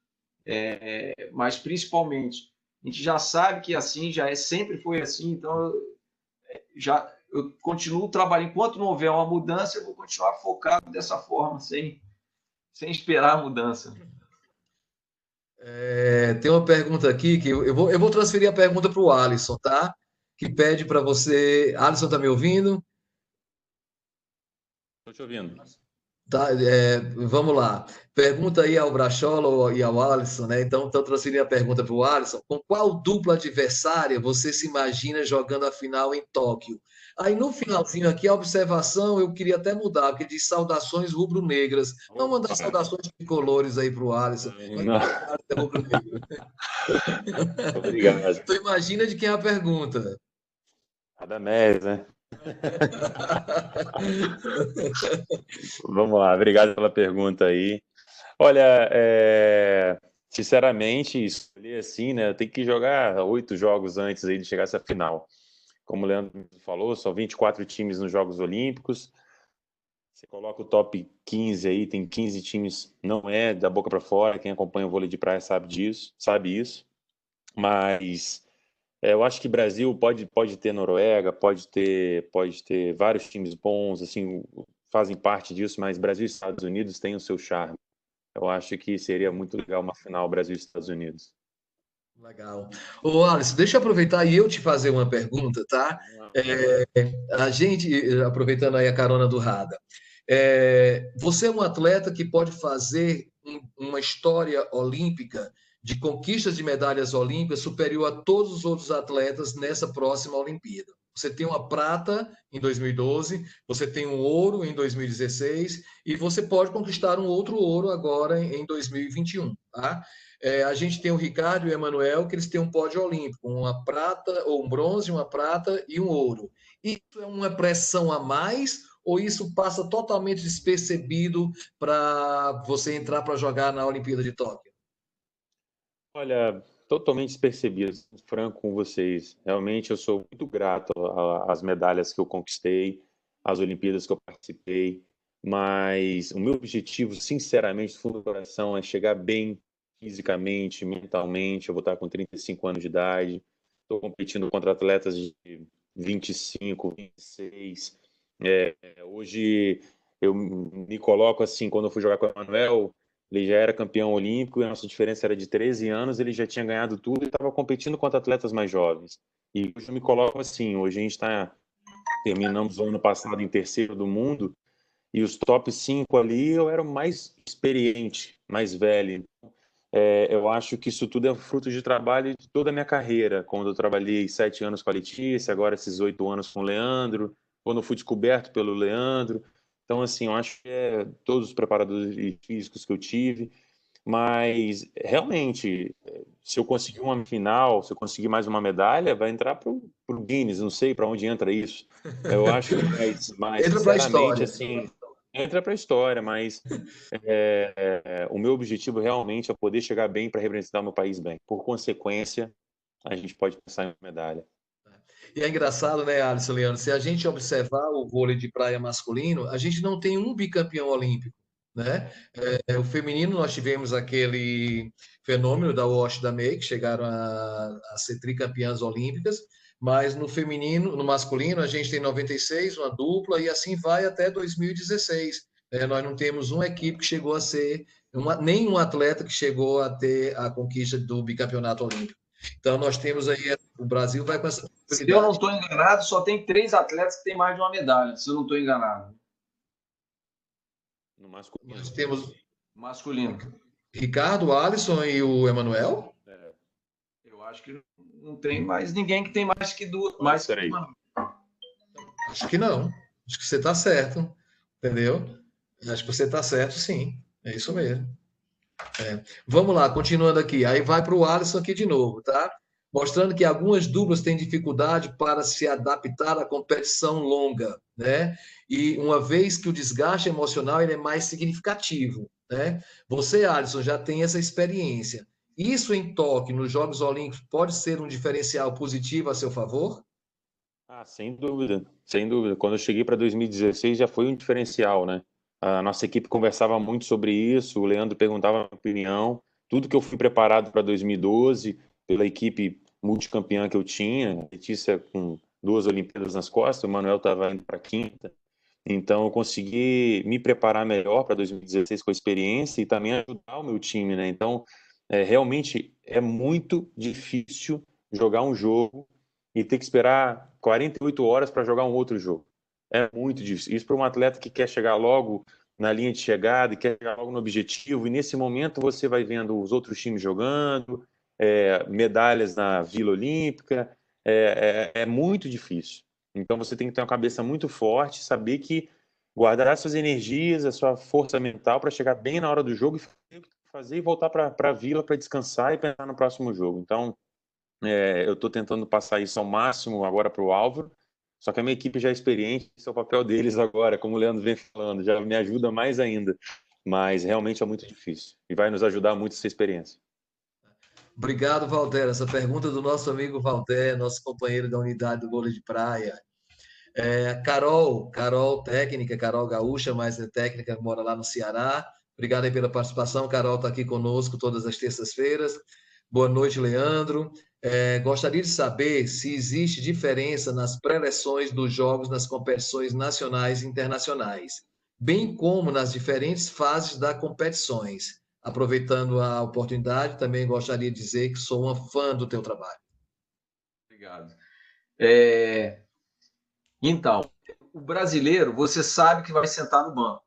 Speaker 10: Mas, principalmente, a gente já sabe que assim, sempre foi assim, então eu continuo trabalhando. Enquanto não houver uma mudança, eu vou continuar focado dessa forma, sem esperar a mudança.
Speaker 1: Tem uma pergunta aqui que eu vou transferir a pergunta para o Alisson, tá? que pede para você. Alisson, está me ouvindo?
Speaker 13: Estou te ouvindo.
Speaker 1: Tá, vamos lá. Pergunta aí ao Brachola e ao Alisson, né? Então, transferindo a pergunta para o Alisson. Com qual dupla adversária você se imagina jogando a final em Tóquio? Aí, no finalzinho aqui, a observação, eu queria até mudar, porque diz saudações rubro-negras. Vamos mandar saudações tricolores aí para o Alisson.
Speaker 13: Obrigado.
Speaker 1: Tu imagina de quem é a pergunta?
Speaker 13: Radamés, né? Vamos lá, obrigado pela pergunta aí. Olha, sinceramente, escolher assim, né? Eu tenho que jogar 8 jogos antes aí de chegar a essa final. Como o Leandro falou, só 24 times nos Jogos Olímpicos. Você coloca o top 15 aí, tem 15 times, não é da boca para fora. Quem acompanha o vôlei de praia sabe disso, sabe isso. Mas eu acho que Brasil pode ter Noruega, pode ter vários times bons, assim, fazem parte disso, mas Brasil e Estados Unidos têm o seu charme. Eu acho que seria muito legal uma final Brasil e Estados Unidos.
Speaker 1: Legal. Ô, Alisson, deixa eu aproveitar e eu te fazer uma pergunta, tá? A gente, aproveitando aí a carona do Rada, você é um atleta que pode fazer uma história olímpica de conquistas de medalhas olímpicas superior a todos os outros atletas nessa próxima Olimpíada. Você tem uma prata em 2012, você tem um ouro em 2016 e você pode conquistar um outro ouro agora em 2021, tá? A gente tem o Ricardo e o Emanuel, que eles têm um pódio olímpico, uma prata, ou um bronze, uma prata e um ouro. Isso é uma pressão a mais ou isso passa totalmente despercebido para você entrar para jogar na Olimpíada de Tóquio?
Speaker 13: Olha, totalmente despercebido, franco com vocês. Realmente eu sou muito grato às medalhas que eu conquistei, às Olimpíadas que eu participei, mas o meu objetivo, sinceramente, do fundo do coração, é chegar bem fisicamente, mentalmente. Eu vou estar com 35 anos de idade, estou competindo contra atletas de 25, 26. Hoje eu me coloco assim, quando eu fui jogar com o Emanuel, ele já era campeão olímpico e a nossa diferença era de 13 anos, ele já tinha ganhado tudo e estava competindo contra atletas mais jovens. E hoje eu me coloco assim, hoje a gente terminamos o ano passado em terceiro do mundo e os top 5 ali eu era o mais experiente, mais velho. Eu acho que isso tudo é fruto de trabalho de toda a minha carreira, quando eu trabalhei 7 anos com a Letícia, agora esses 8 anos com o Leandro, quando eu fui descoberto pelo Leandro. Então, assim, eu acho que todos os preparadores físicos que eu tive, mas realmente, se eu conseguir uma final, se eu conseguir mais uma medalha, vai entrar para o Guinness, não sei para onde entra isso. Eu acho que mais
Speaker 1: entra para a
Speaker 13: sinceramente,
Speaker 1: história.
Speaker 13: assim, entra para a história, mas o meu objetivo realmente é poder chegar bem para representar meu país bem. Por consequência, a gente pode pensar em medalha.
Speaker 1: E é engraçado, né, Alisson, Leandro? Se a gente observar o vôlei de praia masculino, a gente não tem um bicampeão olímpico, né? O feminino, nós tivemos aquele fenômeno da Wash e da May, que chegaram a ser tricampeãs olímpicas, mas no feminino, no masculino, a gente tem 96, uma dupla, e assim vai até 2016. Nós não temos uma equipe que chegou a ser, nenhum atleta que chegou a ter a conquista do bicampeonato olímpico. Então, nós temos aí, o Brasil vai com essa...
Speaker 10: Se eu não estou enganado, só tem 3 atletas que têm mais de uma medalha, se eu não estou enganado.
Speaker 13: No masculino.
Speaker 1: Nós temos
Speaker 10: masculino.
Speaker 1: Ricardo, Alisson e o Emanuel?
Speaker 10: Eu acho que não tem mais ninguém que tem mais que duas. Mais que uma.
Speaker 1: Acho que não. Acho que você está certo. Entendeu? Acho que você está certo, sim. É isso mesmo. Vamos lá, continuando aqui. Aí vai para o Alisson aqui de novo, tá? Mostrando que algumas duplas têm dificuldade para se adaptar à competição longa, né? E uma vez que o desgaste emocional ele é mais significativo, né? Você, Alisson, já tem essa experiência. Isso em Tóquio, nos Jogos Olímpicos, pode ser um diferencial positivo a seu favor?
Speaker 13: Sem dúvida, sem dúvida. Quando eu cheguei para 2016 já foi um diferencial, né? A nossa equipe conversava muito sobre isso, o Leandro perguntava a minha opinião. Tudo que eu fui preparado para 2012, pela equipe multicampeã que eu tinha, a Letícia com 2 Olimpíadas nas costas, o Manuel estava indo para a 5ª. Então, eu consegui me preparar melhor para 2016 com a experiência e também ajudar o meu time, né? Então, realmente é muito difícil jogar um jogo e ter que esperar 48 horas para jogar um outro jogo. É muito difícil. Isso para um atleta que quer chegar logo na linha de chegada e quer chegar logo no objetivo, e nesse momento você vai vendo os outros times jogando, medalhas na Vila Olímpica, é muito difícil. Então você tem que ter uma cabeça muito forte, saber que guardar suas energias, a sua força mental para chegar bem na hora do jogo e fazer e voltar para a Vila para descansar e pensar no próximo jogo. Então, eu estou tentando passar isso ao máximo agora para o Álvaro, só que a minha equipe já é experiente, esse é o papel deles agora, como o Leandro vem falando, já me ajuda mais ainda, mas realmente é muito difícil e vai nos ajudar muito essa experiência.
Speaker 1: Obrigado, Valder. Essa pergunta do nosso amigo Valder, nosso companheiro da unidade do vôlei de praia. Carol técnica, Carol Gaúcha, mas é técnica, mora lá no Ceará. Obrigado aí pela participação. Carol está aqui conosco todas as terças-feiras. Boa noite, Leandro. Gostaria de saber se existe diferença nas pré-eleções dos jogos nas competições nacionais e internacionais, bem como nas diferentes fases das competições. Aproveitando a oportunidade, também gostaria de dizer que sou uma fã do teu trabalho.
Speaker 10: Obrigado. Então, o brasileiro, você sabe que vai sentar no banco.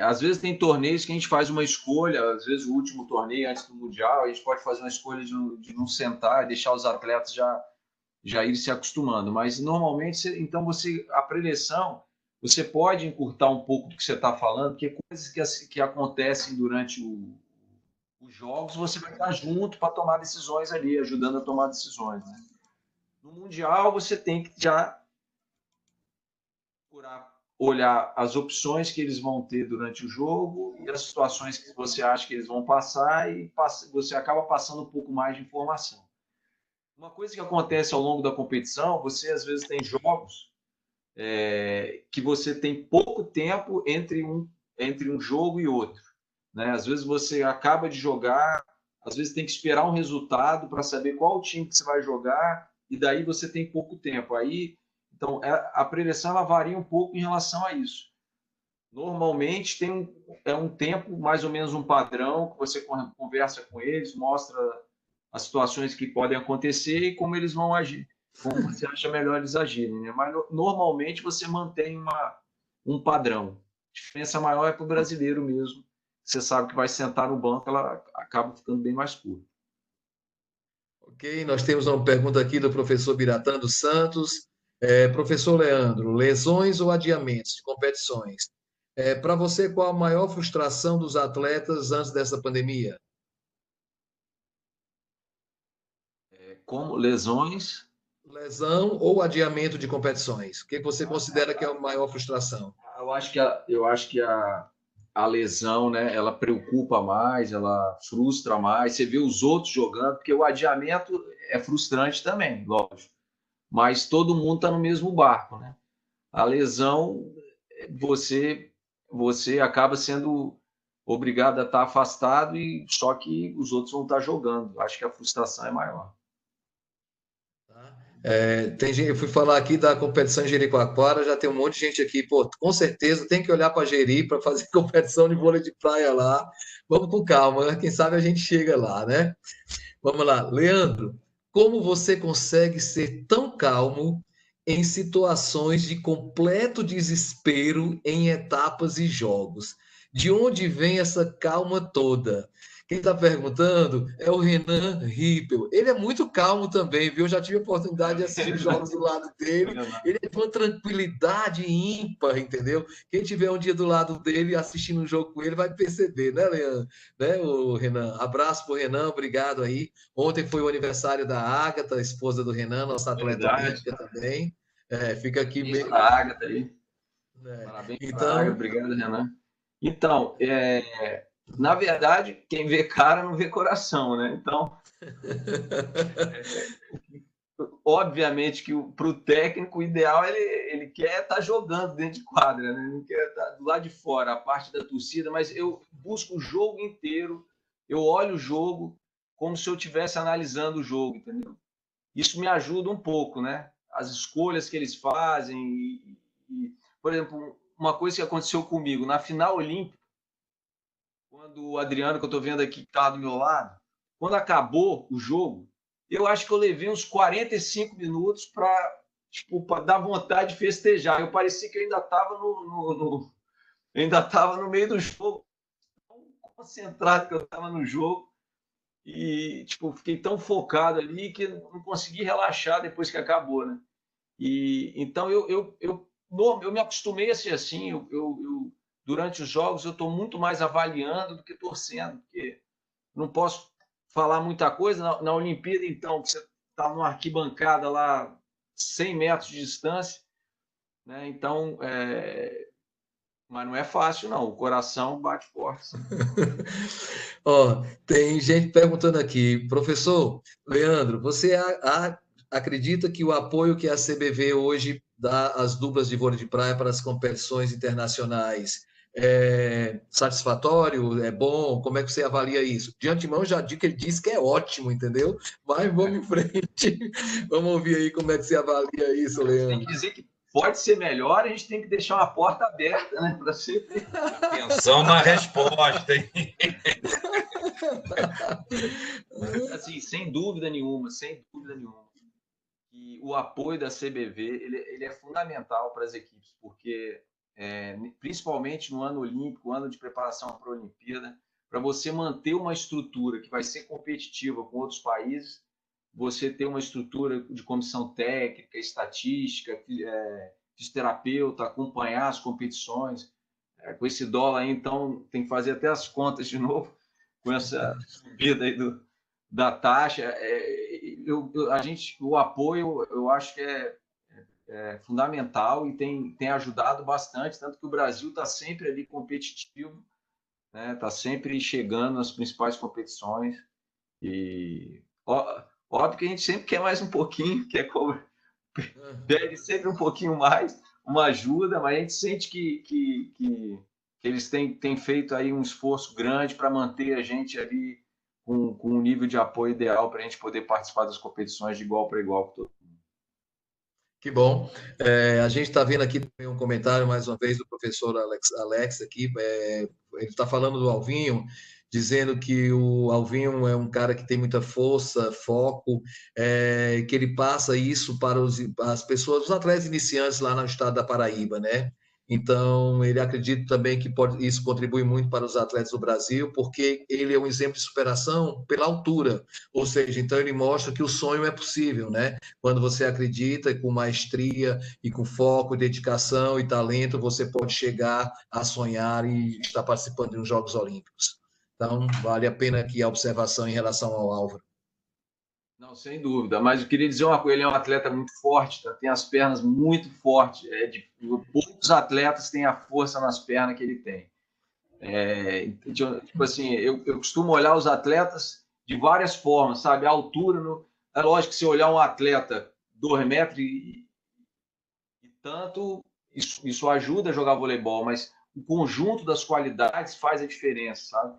Speaker 10: Às vezes tem torneios que a gente faz uma escolha, às vezes o último torneio antes do Mundial, a gente pode fazer uma escolha de não sentar e deixar os atletas já irem se acostumando. Mas, normalmente, então a preleção, você pode encurtar um pouco do que você está falando, porque coisas que acontecem durante os jogos, você vai estar junto para tomar decisões ali, ajudando a tomar decisões. Né? No Mundial, você tem que já olhar as opções que eles vão ter durante o jogo e as situações que você acha que eles vão passar e você acaba passando um pouco mais de informação. Uma coisa que acontece ao longo da competição, você às vezes tem jogos que você tem pouco tempo entre um jogo e outro. Né? Às vezes você acaba de jogar, às vezes tem que esperar um resultado para saber qual time que você vai jogar e daí você tem pouco tempo. Então, a preleção ela varia um pouco em relação a isso. Normalmente, tem um tempo, mais ou menos um padrão, que você conversa com eles, mostra as situações que podem acontecer e como eles vão agir, como você acha melhor eles agirem. Né? Mas, normalmente, você mantém um padrão. A diferença maior é para o brasileiro mesmo. Você sabe que vai sentar no banco, ela acaba ficando bem mais curta.
Speaker 1: Ok, nós temos uma pergunta aqui do professor Biratã dos Santos. Professor Leandro, lesões ou adiamentos de competições? Para você, qual a maior frustração dos atletas antes dessa pandemia?
Speaker 10: Como lesões?
Speaker 1: Lesão ou adiamento de competições? O que você considera que é a maior frustração?
Speaker 10: Eu acho que a lesão, né, ela preocupa mais, ela frustra mais. Você vê os outros jogando, porque o adiamento é frustrante também, lógico. Mas todo mundo está no mesmo barco, né? A lesão, você acaba sendo obrigado a estar afastado e só que os outros vão estar jogando. Acho que a frustração é maior.
Speaker 1: Eu fui falar aqui da competição em Jericoacoara, já tem um monte de gente aqui, com certeza tem que olhar para Jeri para fazer competição de vôlei de praia lá. Vamos com calma, né? Quem sabe a gente chega lá, né? Vamos lá, Leandro. Como você consegue ser tão calmo em situações de completo desespero em etapas e jogos? De onde vem essa calma toda? Quem está perguntando é o Renan Rippel. Ele é muito calmo também, viu? Eu já tive a oportunidade de assistir jogos do lado dele. Ele é de uma tranquilidade ímpar, entendeu? Quem tiver um dia do lado dele assistindo um jogo com ele vai perceber, né, Leandro? Né, o Renan? Abraço para o Renan, obrigado aí. Ontem foi o aniversário da Ágata, a esposa do Renan, nossa atleta olímpica também. Fica aqui
Speaker 10: mesmo. A Ágata aí. Parabéns para a Ágata, obrigado, Renan. Então, na verdade, quem vê cara não vê coração, né? Então, obviamente que para o técnico o ideal ele quer estar jogando dentro de quadra, né? Ele quer estar do lado de fora, a parte da torcida, mas eu busco o jogo inteiro, eu olho o jogo como se eu estivesse analisando o jogo, entendeu? Isso me ajuda um pouco, né? As escolhas que eles fazem por exemplo, uma coisa que aconteceu comigo na final olímpica, quando o Adriano, que eu estou vendo aqui, que estava do meu lado, quando acabou o jogo, eu acho que eu levei uns 45 minutos para dar vontade de festejar. Eu parecia que eu ainda estava no meio do jogo, tão concentrado que eu estava no jogo, e fiquei tão focado ali que não consegui relaxar depois que acabou, né? E então eu me acostumei a ser assim. Durante os jogos eu estou muito mais avaliando do que torcendo, porque não posso falar muita coisa. Na Olimpíada, então, você está numa arquibancada lá 100 metros de distância, né? Então, mas não é fácil, não. O coração bate forte.
Speaker 1: Tem gente perguntando aqui, professor Leandro, você acredita que o apoio que a CBV hoje dá às duplas de vôlei de praia para as competições internacionais é satisfatório, é bom? Como é que você avalia isso? De antemão, já digo que ele disse que é ótimo, entendeu? Mas vamos em frente. Vamos ouvir aí como é que você avalia isso, Leandro.
Speaker 10: Tem que dizer que pode ser melhor, a gente tem que deixar uma porta aberta, né? Para ser...
Speaker 14: Atenção na resposta, hein?
Speaker 10: Mas, assim, sem dúvida nenhuma, que o apoio da CBV ele é fundamental para as equipes, porque principalmente no ano olímpico, ano de preparação para a Olimpíada, para você manter uma estrutura que vai ser competitiva com outros países, você ter uma estrutura de comissão técnica, estatística, fisioterapeuta, acompanhar as competições. Com esse dólar aí, então, tem que fazer até as contas de novo, com essa subida aí da taxa. O apoio, eu acho que é fundamental e tem ajudado bastante, tanto que o Brasil está sempre ali competitivo, né? Está sempre chegando nas principais competições. E óbvio que a gente sempre quer mais um pouquinho, pede sempre um pouquinho mais, uma ajuda, mas a gente sente que eles têm feito aí um esforço grande para manter a gente ali com um nível de apoio ideal para a gente poder participar das competições de igual para igual com todo mundo.
Speaker 1: Que bom. A gente está vendo aqui também um comentário, mais uma vez, do professor Alex aqui. Ele está falando do Alvinho, dizendo que o Alvinho é um cara que tem muita força, foco, que ele passa isso para as pessoas, os atletas iniciantes lá no estado da Paraíba, né? Então, ele acredita também que isso contribui muito para os atletas do Brasil, porque ele é um exemplo de superação pela altura. Ou seja, então ele mostra que o sonho é possível, né? Quando você acredita com maestria e com foco, dedicação e talento, você pode chegar a sonhar e estar participando de uns Jogos Olímpicos. Então, vale a pena aqui a observação em relação ao Álvaro.
Speaker 10: Não, sem dúvida, mas eu queria dizer uma coisa, ele é um atleta muito forte, tá? Tem as pernas muito fortes, poucos atletas têm a força nas pernas que ele tem. Assim, eu costumo olhar os atletas de várias formas, sabe? A altura, é lógico que se olhar um atleta 2 metros e tanto, isso ajuda a jogar voleibol, mas o conjunto das qualidades faz a diferença, sabe?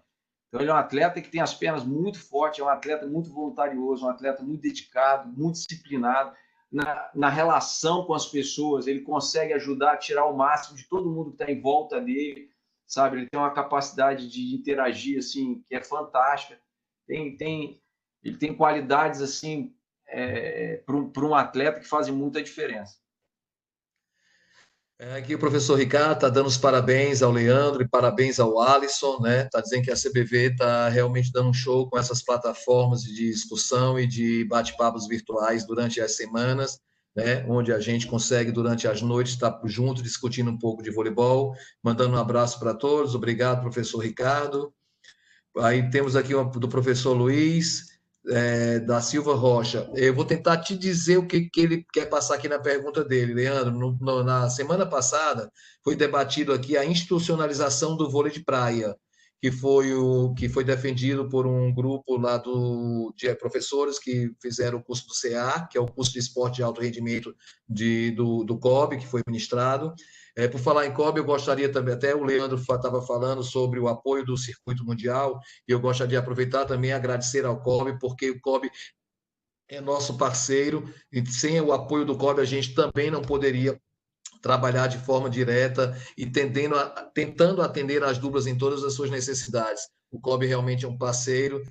Speaker 10: Então, ele é um atleta que tem as pernas muito fortes, é um atleta muito voluntarioso, um atleta muito dedicado, muito disciplinado. Na relação com as pessoas, ele consegue ajudar a tirar o máximo de todo mundo que está em volta dele, sabe? Ele tem uma capacidade de interagir, assim, que é fantástica. Ele tem qualidades, assim, para um atleta que fazem muita diferença.
Speaker 1: Aqui o professor Ricardo está dando os parabéns ao Leandro e parabéns ao Alisson, né? Está dizendo que a CBV está realmente dando um show com essas plataformas de discussão e de bate-papos virtuais durante as semanas, né? Onde a gente consegue, durante as noites, estar junto discutindo um pouco de voleibol. Mandando um abraço para todos. Obrigado, professor Ricardo. Aí temos aqui do professor Luiz da Silva Rocha. Eu vou tentar te dizer o que ele quer passar aqui na pergunta dele, Leandro. Na semana passada foi debatido aqui a institucionalização do vôlei de praia, que foi defendido por um grupo lá de professores que fizeram o curso do CA, que é o curso de esporte de alto rendimento do COB, que foi ministrado. Por falar em COB, eu gostaria também, até o Leandro estava falando sobre o apoio do Circuito Mundial, e eu gostaria de aproveitar também e agradecer ao COB, porque o COB é nosso parceiro, e sem o apoio do COB a gente também não poderia trabalhar de forma direta e tentando atender as duplas em todas as suas necessidades. O Kobe realmente é um parceiro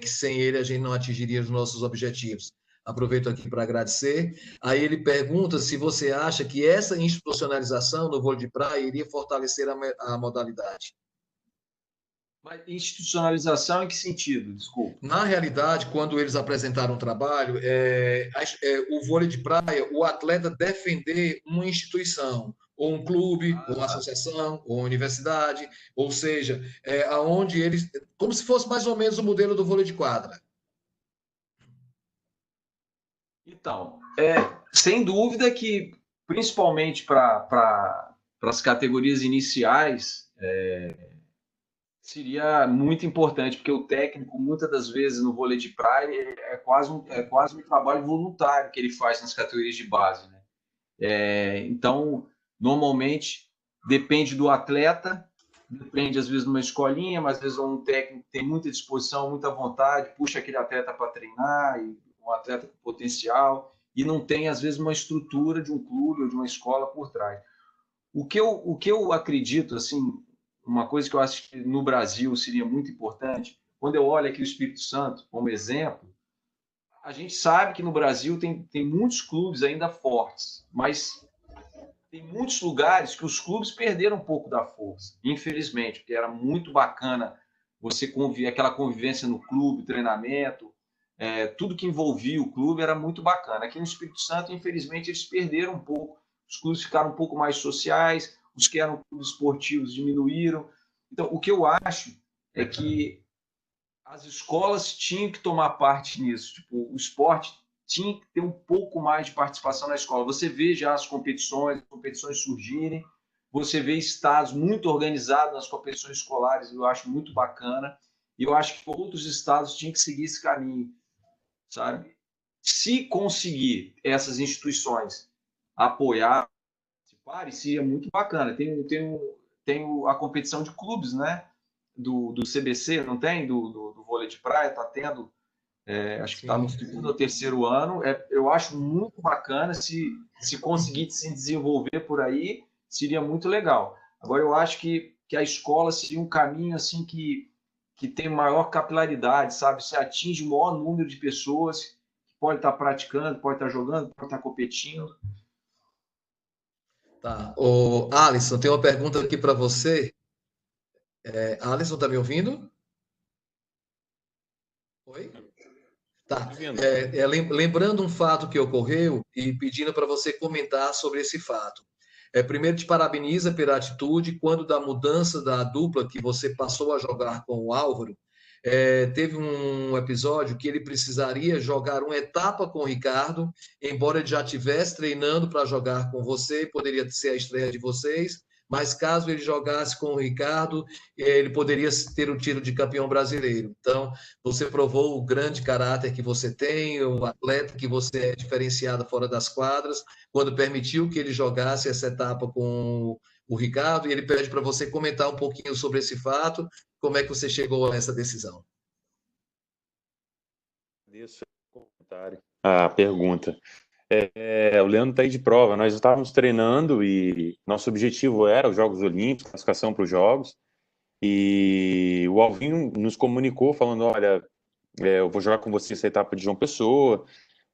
Speaker 1: que sem ele a gente não atingiria os nossos objetivos. Aproveito aqui para agradecer. Aí ele pergunta se você acha que essa institucionalização no vôlei de praia iria fortalecer a modalidade.
Speaker 10: Mas institucionalização em que sentido? Desculpa.
Speaker 1: Na realidade, quando eles apresentaram o trabalho, o vôlei de praia, o atleta defender uma instituição, ou um clube, ou uma associação, ou uma universidade, ou seja, aonde eles, como se fosse mais ou menos o modelo do vôlei de quadra.
Speaker 10: Então, sem dúvida que, principalmente para as categorias iniciais, seria muito importante, porque o técnico, muitas das vezes, no vôlei de praia, é quase um trabalho voluntário que ele faz nas categorias de base, né? Então, normalmente, depende do atleta, depende, às vezes, de uma escolinha, mas, às vezes, um técnico tem muita disposição, muita vontade, puxa aquele atleta para treinar, um atleta com potencial, e não tem, às vezes, uma estrutura de um clube ou de uma escola por trás. O que eu acredito, assim, uma coisa que eu acho que no Brasil seria muito importante, quando eu olho aqui o Espírito Santo como exemplo, a gente sabe que no Brasil tem muitos clubes ainda fortes, mas tem muitos lugares que os clubes perderam um pouco da força, infelizmente, porque era muito bacana você aquela convivência no clube, treinamento, tudo que envolvia o clube era muito bacana. Aqui no Espírito Santo, infelizmente, eles perderam um pouco, os clubes ficaram um pouco mais sociais, os que eram clubes esportivos diminuíram. Então, o que eu acho é que as escolas tinham que tomar parte nisso. Tipo, o esporte tinha que ter um pouco mais de participação na escola. Você vê já as competições surgirem, você vê estados muito organizados nas competições escolares, eu acho muito bacana, e eu acho que outros estados tinham que seguir esse caminho, sabe? Se conseguir essas instituições apoiar, seria muito bacana. Tem a competição de clubes, né? Do CBC, não tem? Do vôlei de praia, está tendo, acho que está no segundo ou terceiro ano. Eu acho muito bacana, se conseguir se desenvolver por aí, seria muito legal. Agora, eu acho que a escola seria um caminho assim que tem maior capilaridade, sabe? Você atinge o maior número de pessoas que pode estar praticando, pode estar jogando, pode estar competindo.
Speaker 1: Tá. Alisson, tem uma pergunta aqui para você. Alisson, está me ouvindo? Oi? Tá. Lembrando um fato que ocorreu e pedindo para você comentar sobre esse fato. Primeiro, te parabeniza pela atitude. Quando da mudança da dupla que você passou a jogar com o Álvaro, teve um episódio que ele precisaria jogar uma etapa com o Ricardo, embora ele já estivesse treinando para jogar com você, poderia ser a estreia de vocês, mas caso ele jogasse com o Ricardo, ele poderia ter o título de campeão brasileiro. Então, você provou o grande caráter que você tem, o atleta que você é diferenciado fora das quadras, quando permitiu que ele jogasse essa etapa com o Ricardo, e ele pede para você comentar um pouquinho sobre esse fato. Como é que você chegou a essa decisão?
Speaker 13: Agradeço o comentário, a pergunta. O Leandro está aí de prova. Nós estávamos treinando e nosso objetivo era os Jogos Olímpicos, classificação para os Jogos. E o Alvinho nos comunicou falando: olha, eu vou jogar com você essa etapa de João Pessoa,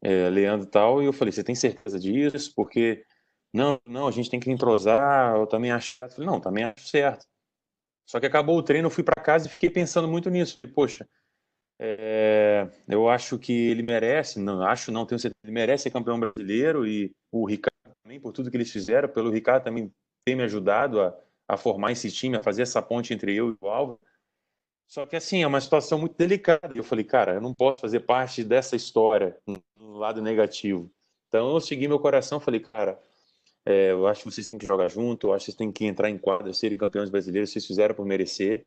Speaker 13: Leandro e tal. E eu falei: você tem certeza disso? Porque não, a gente tem que entrosar. Eu também acho. Eu falei: não, também acho certo. Só que acabou o treino, eu fui para casa e fiquei pensando muito nisso. Poxa, eu acho que ele merece, tenho certeza, ele merece ser campeão brasileiro, e o Ricardo também, por tudo que eles fizeram, pelo Ricardo também ter me ajudado a formar esse time, a fazer essa ponte entre eu e o Álvaro. Só que assim, é uma situação muito delicada. Eu falei: cara, eu não posso fazer parte dessa história no lado negativo. Então eu segui meu coração, falei: cara, eu acho que vocês têm que jogar junto, eu acho que vocês têm que entrar em quadra, serem campeões brasileiros, vocês fizeram por merecer.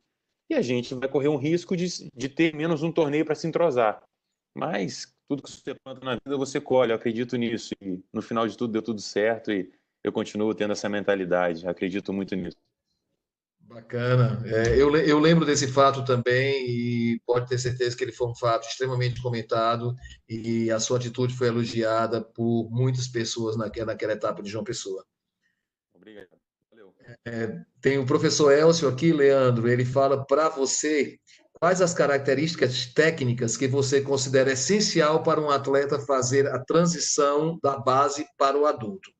Speaker 13: E a gente vai correr um risco de ter menos um torneio para se entrosar. Mas tudo que você planta na vida, você colhe. Eu acredito nisso. E no final de tudo, deu tudo certo. E eu continuo tendo essa mentalidade. Acredito muito nisso.
Speaker 1: Bacana. Eu lembro desse fato também, e pode ter certeza que ele foi um fato extremamente comentado, e a sua atitude foi elogiada por muitas pessoas naquela etapa de João Pessoa.
Speaker 13: Obrigado. Valeu.
Speaker 1: Tem o professor Elcio aqui, Leandro, ele fala para você quais as características técnicas que você considera essencial para um atleta fazer a transição da base para o adulto.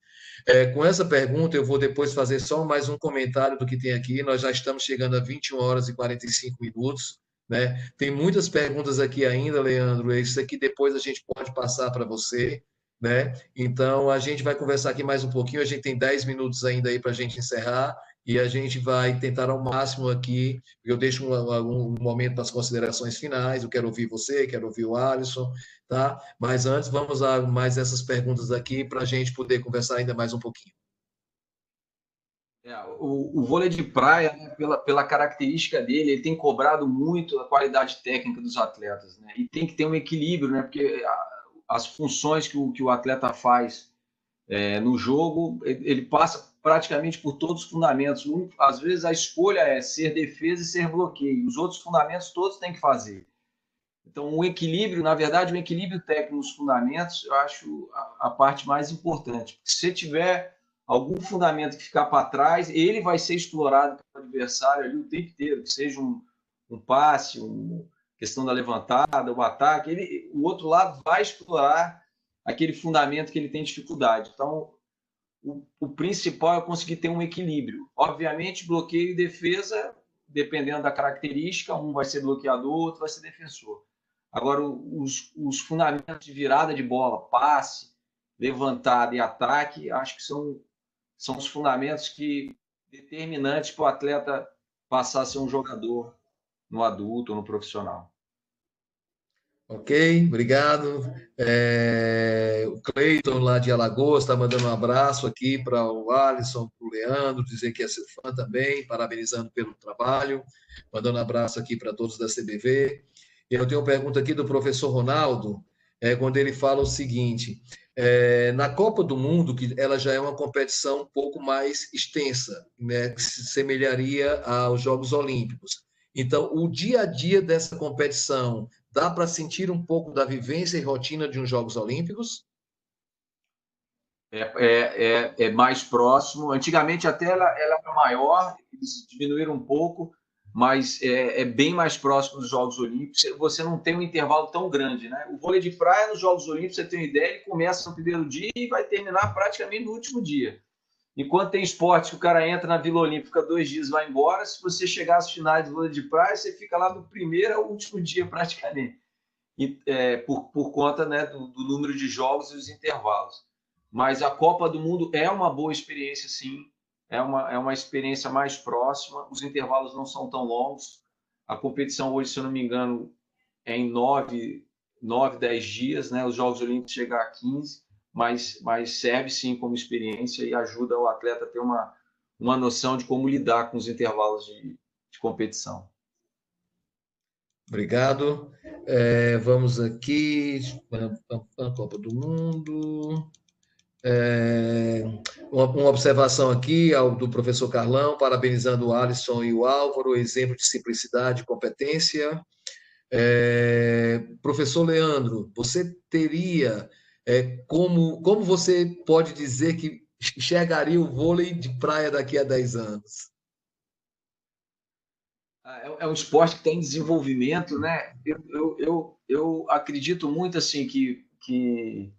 Speaker 1: Com essa pergunta, eu vou depois fazer só mais um comentário do que tem aqui. Nós já estamos chegando a 21 horas e 45 minutos, né? Tem muitas perguntas aqui ainda, Leandro. Isso aqui depois a gente pode passar para você, né? Então, a gente vai conversar aqui mais um pouquinho. A gente tem 10 minutos ainda aí para a gente encerrar e a gente vai tentar ao máximo aqui. Eu deixo um momento para as considerações finais. Eu quero ouvir você, quero ouvir o Alisson, tá? Mas antes, vamos a mais essas perguntas aqui para a gente poder conversar ainda mais um pouquinho.
Speaker 10: O vôlei de praia, né, pela característica dele, ele tem cobrado muito a qualidade técnica dos atletas, né? E tem que ter um equilíbrio, né? Porque as funções que o atleta faz no jogo, ele passa praticamente por todos os fundamentos. Às vezes a escolha é ser defesa e ser bloqueio. Os outros fundamentos todos têm que fazer. Então, um equilíbrio, na verdade, um equilíbrio técnico nos fundamentos, eu acho a parte mais importante. Se tiver algum fundamento que ficar para trás, ele vai ser explorado pelo adversário ali o tempo inteiro, que seja um passe, questão da levantada, o ataque, o outro lado vai explorar aquele fundamento que ele tem dificuldade. Então, o principal é conseguir ter um equilíbrio. Obviamente, bloqueio e defesa, dependendo da característica, um vai ser bloqueador, outro vai ser defensor. Agora, os fundamentos de virada de bola, passe, levantada e ataque, acho que são os fundamentos determinantes para o atleta passar a ser um jogador no adulto ou no profissional.
Speaker 1: Ok, obrigado. O Cleiton, lá de Alagoas, está mandando um abraço aqui para o Alisson, para o Leandro, dizer que é seu fã também, parabenizando pelo trabalho, mandando um abraço aqui para todos da CBV. Eu tenho uma pergunta aqui do professor Ronaldo, quando ele fala o seguinte: na Copa do Mundo, que ela já é uma competição um pouco mais extensa, né, que se semelharia aos Jogos Olímpicos. Então, o dia a dia dessa competição, dá para sentir um pouco da vivência e rotina de uns Jogos Olímpicos?
Speaker 10: É mais próximo. Antigamente até ela era maior, eles diminuíram um pouco, mas é bem mais próximo dos Jogos Olímpicos. Você não tem um intervalo tão grande, né? O vôlei de praia nos Jogos Olímpicos, você tem uma ideia, ele começa no primeiro dia e vai terminar praticamente no último dia. Enquanto tem esporte que o cara entra na Vila Olímpica 2 dias e vai embora, se você chegar às finais do vôlei de praia, você fica lá do primeiro ao último dia praticamente. E, por conta, né, do número de jogos e os intervalos. Mas a Copa do Mundo é uma boa experiência, sim. É uma experiência mais próxima. Os intervalos não são tão longos. A competição hoje, se eu não me engano, é em 9, 10 dias, né? Os Jogos Olímpicos chegam a 15, mas serve sim como experiência e ajuda o atleta a ter uma noção de como lidar com os intervalos de competição.
Speaker 1: Obrigado. Vamos aqui. A Copa do Mundo. Uma observação aqui do professor Carlão, parabenizando o Alisson e o Álvaro, exemplo de simplicidade e competência. Professor Leandro, você teria como você pode dizer que enxergaria o vôlei de praia daqui a 10 anos?
Speaker 10: É um esporte que está em desenvolvimento, né? Eu acredito muito assim que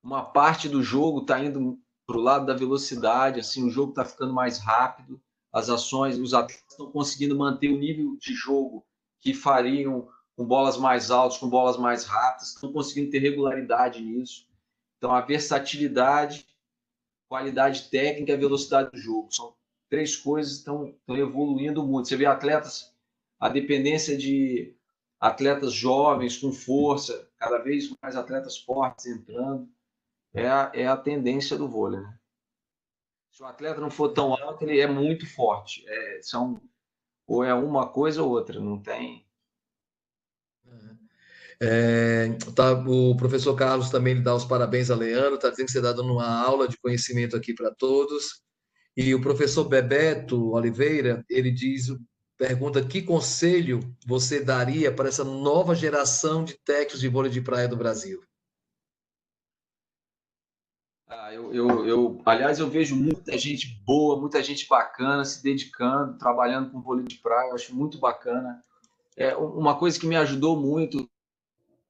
Speaker 10: uma parte do jogo está indo para o lado da velocidade, assim, o jogo está ficando mais rápido, as ações, os atletas estão conseguindo manter o nível de jogo que fariam com bolas mais altas, com bolas mais rápidas, estão conseguindo ter regularidade nisso. Então, a versatilidade, qualidade técnica e a velocidade do jogo são 3 coisas que estão evoluindo muito. Você vê a dependência de atletas jovens com força, cada vez mais atletas fortes entrando. É a tendência do vôlei, né? Se o atleta não for tão alto, ele é muito forte. Ou é uma coisa ou outra, não tem.
Speaker 1: O professor Carlos também dá os parabéns a Leandro, está dizendo que você está dando uma aula de conhecimento aqui para todos. E o professor Bebeto Oliveira, ele pergunta que conselho você daria para essa nova geração de técnicos de vôlei de praia do Brasil?
Speaker 10: Aliás, eu vejo muita gente boa, muita gente bacana se dedicando, trabalhando com vôlei de praia, eu acho muito bacana. Uma coisa que me ajudou muito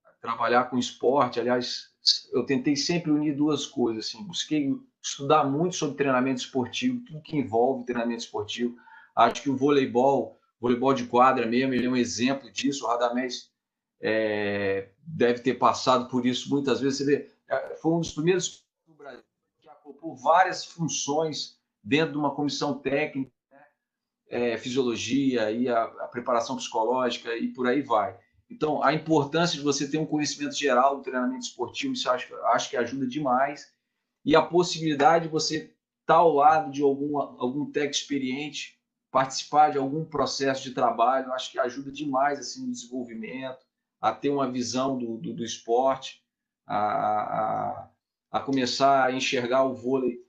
Speaker 10: a trabalhar com esporte, aliás, eu tentei sempre unir duas coisas, assim, busquei estudar muito sobre treinamento esportivo, tudo que envolve treinamento esportivo. Acho que o voleibol de quadra mesmo, ele é um exemplo disso. O Radamés deve ter passado por isso muitas vezes. Você vê, foi um dos primeiros do Brasil que acoplou várias funções dentro de uma comissão técnica, né? Fisiologia e a preparação psicológica e por aí vai. Então, a importância de você ter um conhecimento geral do treinamento esportivo, isso acho que ajuda demais. E a possibilidade de você estar ao lado de algum técnico experiente, participar de algum processo de trabalho, acho que ajuda demais assim, no desenvolvimento, a ter uma visão do esporte, a começar a enxergar o vôlei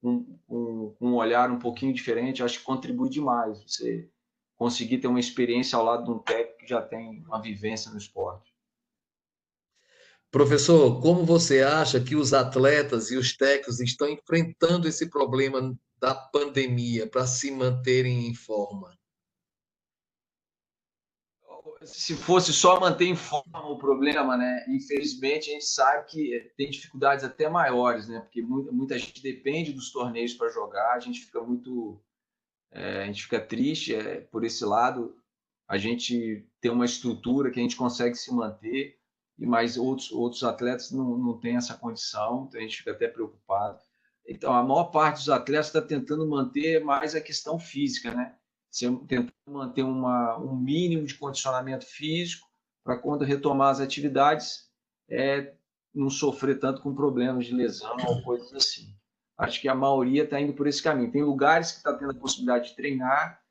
Speaker 10: com um olhar um pouquinho diferente. Acho que contribui demais você conseguir ter uma experiência ao lado de um técnico que já tem uma vivência no esporte.
Speaker 1: Professor, como você acha que os atletas e os técnicos estão enfrentando esse problema da pandemia para se manterem em forma?
Speaker 10: Se fosse só manter em forma o problema, né? Infelizmente, a gente sabe que tem dificuldades até maiores, né? Porque muita gente depende dos torneios para jogar, a gente fica triste por esse lado. A gente tem uma estrutura que a gente consegue se manter, mas outros atletas não têm essa condição, então a gente fica até preocupado. Então, a maior parte dos atletas está tentando manter mais a questão física, né? Tentando manter um mínimo de condicionamento físico para quando retomar as atividades não sofrer tanto com problemas de lesão ou coisas assim. Acho que a maioria está indo por esse caminho. Tem lugares que está tendo a possibilidade de treinar,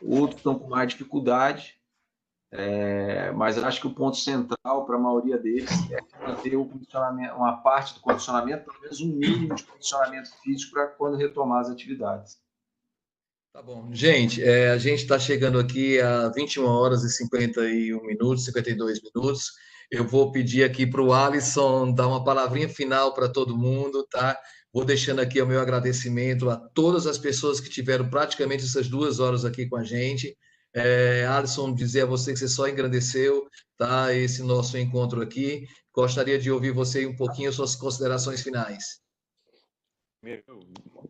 Speaker 10: outros estão com mais dificuldade, mas acho que o ponto central para a maioria deles é manter o condicionamento, uma parte do condicionamento, pelo menos um mínimo de condicionamento físico para quando retomar as atividades.
Speaker 1: Tá bom. Gente, a gente está chegando aqui a 21 horas e 51 minutos, 52 minutos. Eu vou pedir aqui para o Alisson dar uma palavrinha final para todo mundo, tá? Vou deixando aqui o meu agradecimento a todas as pessoas que tiveram praticamente essas 2 horas aqui com a gente. Alisson, dizer a você que você só engrandeceu, tá? Esse nosso encontro aqui. Gostaria de ouvir você um pouquinho, suas considerações finais.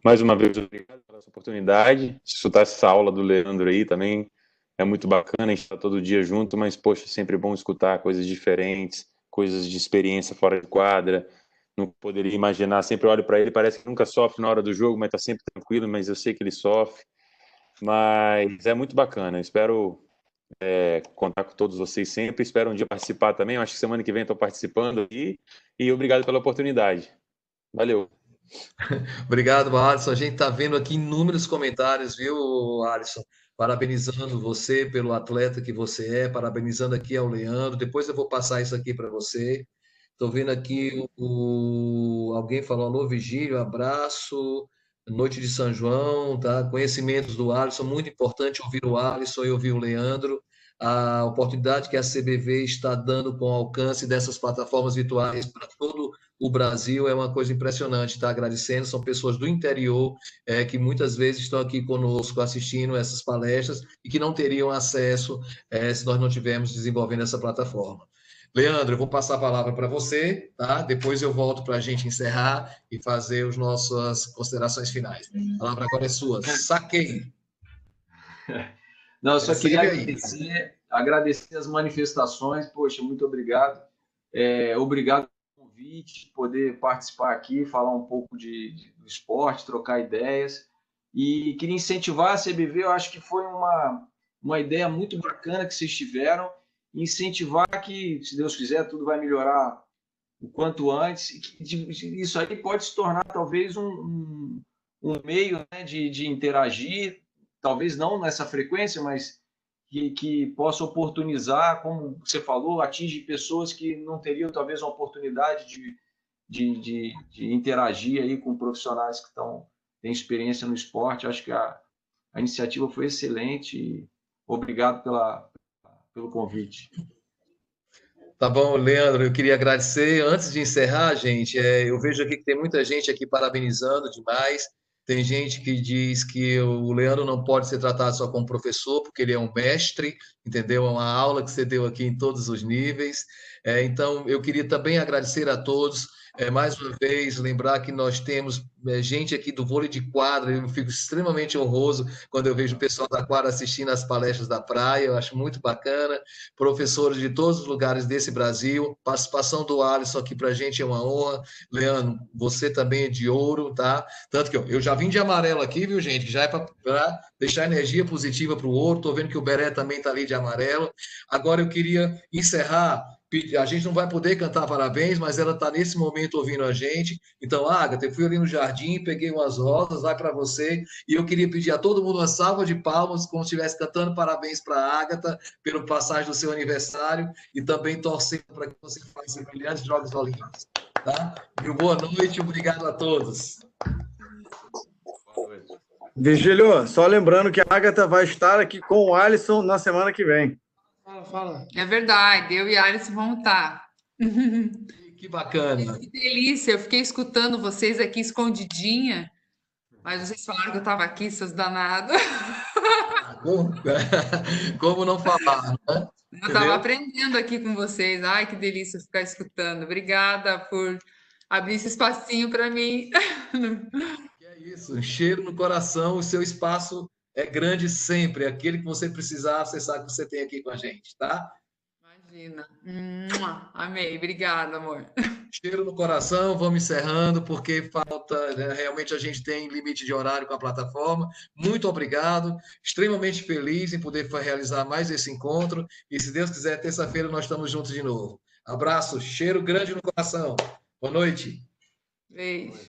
Speaker 13: Mais uma vez, obrigado pela sua oportunidade. Escutar essa aula do Leandro aí também é muito bacana. A gente está todo dia junto, mas, poxa, sempre bom escutar coisas diferentes, coisas de experiência fora de quadra. Não poderia imaginar, sempre olho para ele, parece que nunca sofre na hora do jogo, mas está sempre tranquilo, mas eu sei que ele sofre. Mas é muito bacana. Espero contar com todos vocês sempre. Espero um dia participar também. Eu acho que semana que vem estou participando aqui. E obrigado pela oportunidade. Valeu.
Speaker 1: Obrigado, Alisson. A gente está vendo aqui inúmeros comentários, viu, Alisson? Parabenizando você pelo atleta que você é, parabenizando aqui ao Leandro. Depois eu vou passar isso aqui para você. Estou vendo aqui alguém falou: alô, Vigílio, abraço, noite de São João, tá? Conhecimentos do Alisson, muito importante ouvir o Alisson e ouvir o Leandro. A oportunidade que a CBV está dando com o alcance dessas plataformas virtuais para todo o Brasil é uma coisa impressionante, tá? Agradecendo, são pessoas do interior que muitas vezes estão aqui conosco assistindo essas palestras e que não teriam acesso se nós não estivermos desenvolvendo essa plataforma. Leandro, eu vou passar a palavra para você, tá? Depois eu volto para a gente encerrar e fazer as nossas considerações finais. A palavra agora é sua. Saquei.
Speaker 10: Não, eu só queria agradecer as manifestações. Poxa, muito obrigado. Obrigado pelo convite, poder participar aqui, falar um pouco do esporte, trocar ideias. E queria incentivar a CBV, eu acho que foi uma ideia muito bacana que vocês tiveram, incentivar que, se Deus quiser, tudo vai melhorar o quanto antes. Isso aí pode se tornar talvez um meio, né, de interagir, talvez não nessa frequência, mas que possa oportunizar, como você falou, atinge pessoas que não teriam talvez uma oportunidade de interagir aí com profissionais que têm experiência no esporte. Acho que a iniciativa foi excelente e obrigado pelo convite.
Speaker 1: Tá bom, Leandro, eu queria agradecer. Antes de encerrar, gente, eu vejo aqui que tem muita gente aqui parabenizando demais. Tem gente que diz que o Leandro não pode ser tratado só como professor, porque ele é um mestre, entendeu? É uma aula que você deu aqui em todos os níveis. Então, eu queria também agradecer a todos. Mais uma vez, lembrar que nós temos gente aqui do vôlei de quadra, eu fico extremamente honroso quando eu vejo o pessoal da quadra assistindo às palestras da praia, eu acho muito bacana, professores de todos os lugares desse Brasil, participação do Alisson aqui para a gente é uma honra, Leandro, você também é de ouro, tá? Tanto que eu já vim de amarelo aqui, viu, gente, que já é para deixar energia positiva para o ouro, estou vendo que o Beré também está ali de amarelo. Agora eu queria encerrar. A gente não vai poder cantar parabéns, mas ela está nesse momento ouvindo a gente. Então, Agatha, eu fui ali no jardim, peguei umas rosas, vai para você. E eu queria pedir a todo mundo uma salva de palmas, como se estivesse cantando parabéns para a Agatha, pelo passagem do seu aniversário, e também torcendo para que você faça brilhantes Jogos Olímpicos. Tá? E boa noite, obrigado a todos.
Speaker 11: Virgílio, só lembrando que a Agatha vai estar aqui com o Alisson na semana que vem.
Speaker 6: Fala. É verdade, eu e a Alice vamos estar.
Speaker 1: Que bacana.
Speaker 6: Que delícia, eu fiquei escutando vocês aqui escondidinha, mas vocês falaram que eu estava aqui, seus danados.
Speaker 1: Como não falar, né?
Speaker 6: Eu estava aprendendo aqui com vocês. Ai, que delícia ficar escutando. Obrigada por abrir esse espacinho para mim.
Speaker 1: Que é isso, um cheiro no coração, o seu espaço é grande sempre. Aquele que você precisar, você sabe que você tem aqui com a gente, tá?
Speaker 6: Imagina. Amei. Obrigada, amor.
Speaker 1: Cheiro no coração, vamos encerrando, porque falta, né, realmente a gente tem limite de horário com a plataforma. Muito obrigado, extremamente feliz em poder realizar mais esse encontro. E se Deus quiser, terça-feira nós estamos juntos de novo. Abraço, cheiro grande no coração. Boa noite.
Speaker 6: Beijo.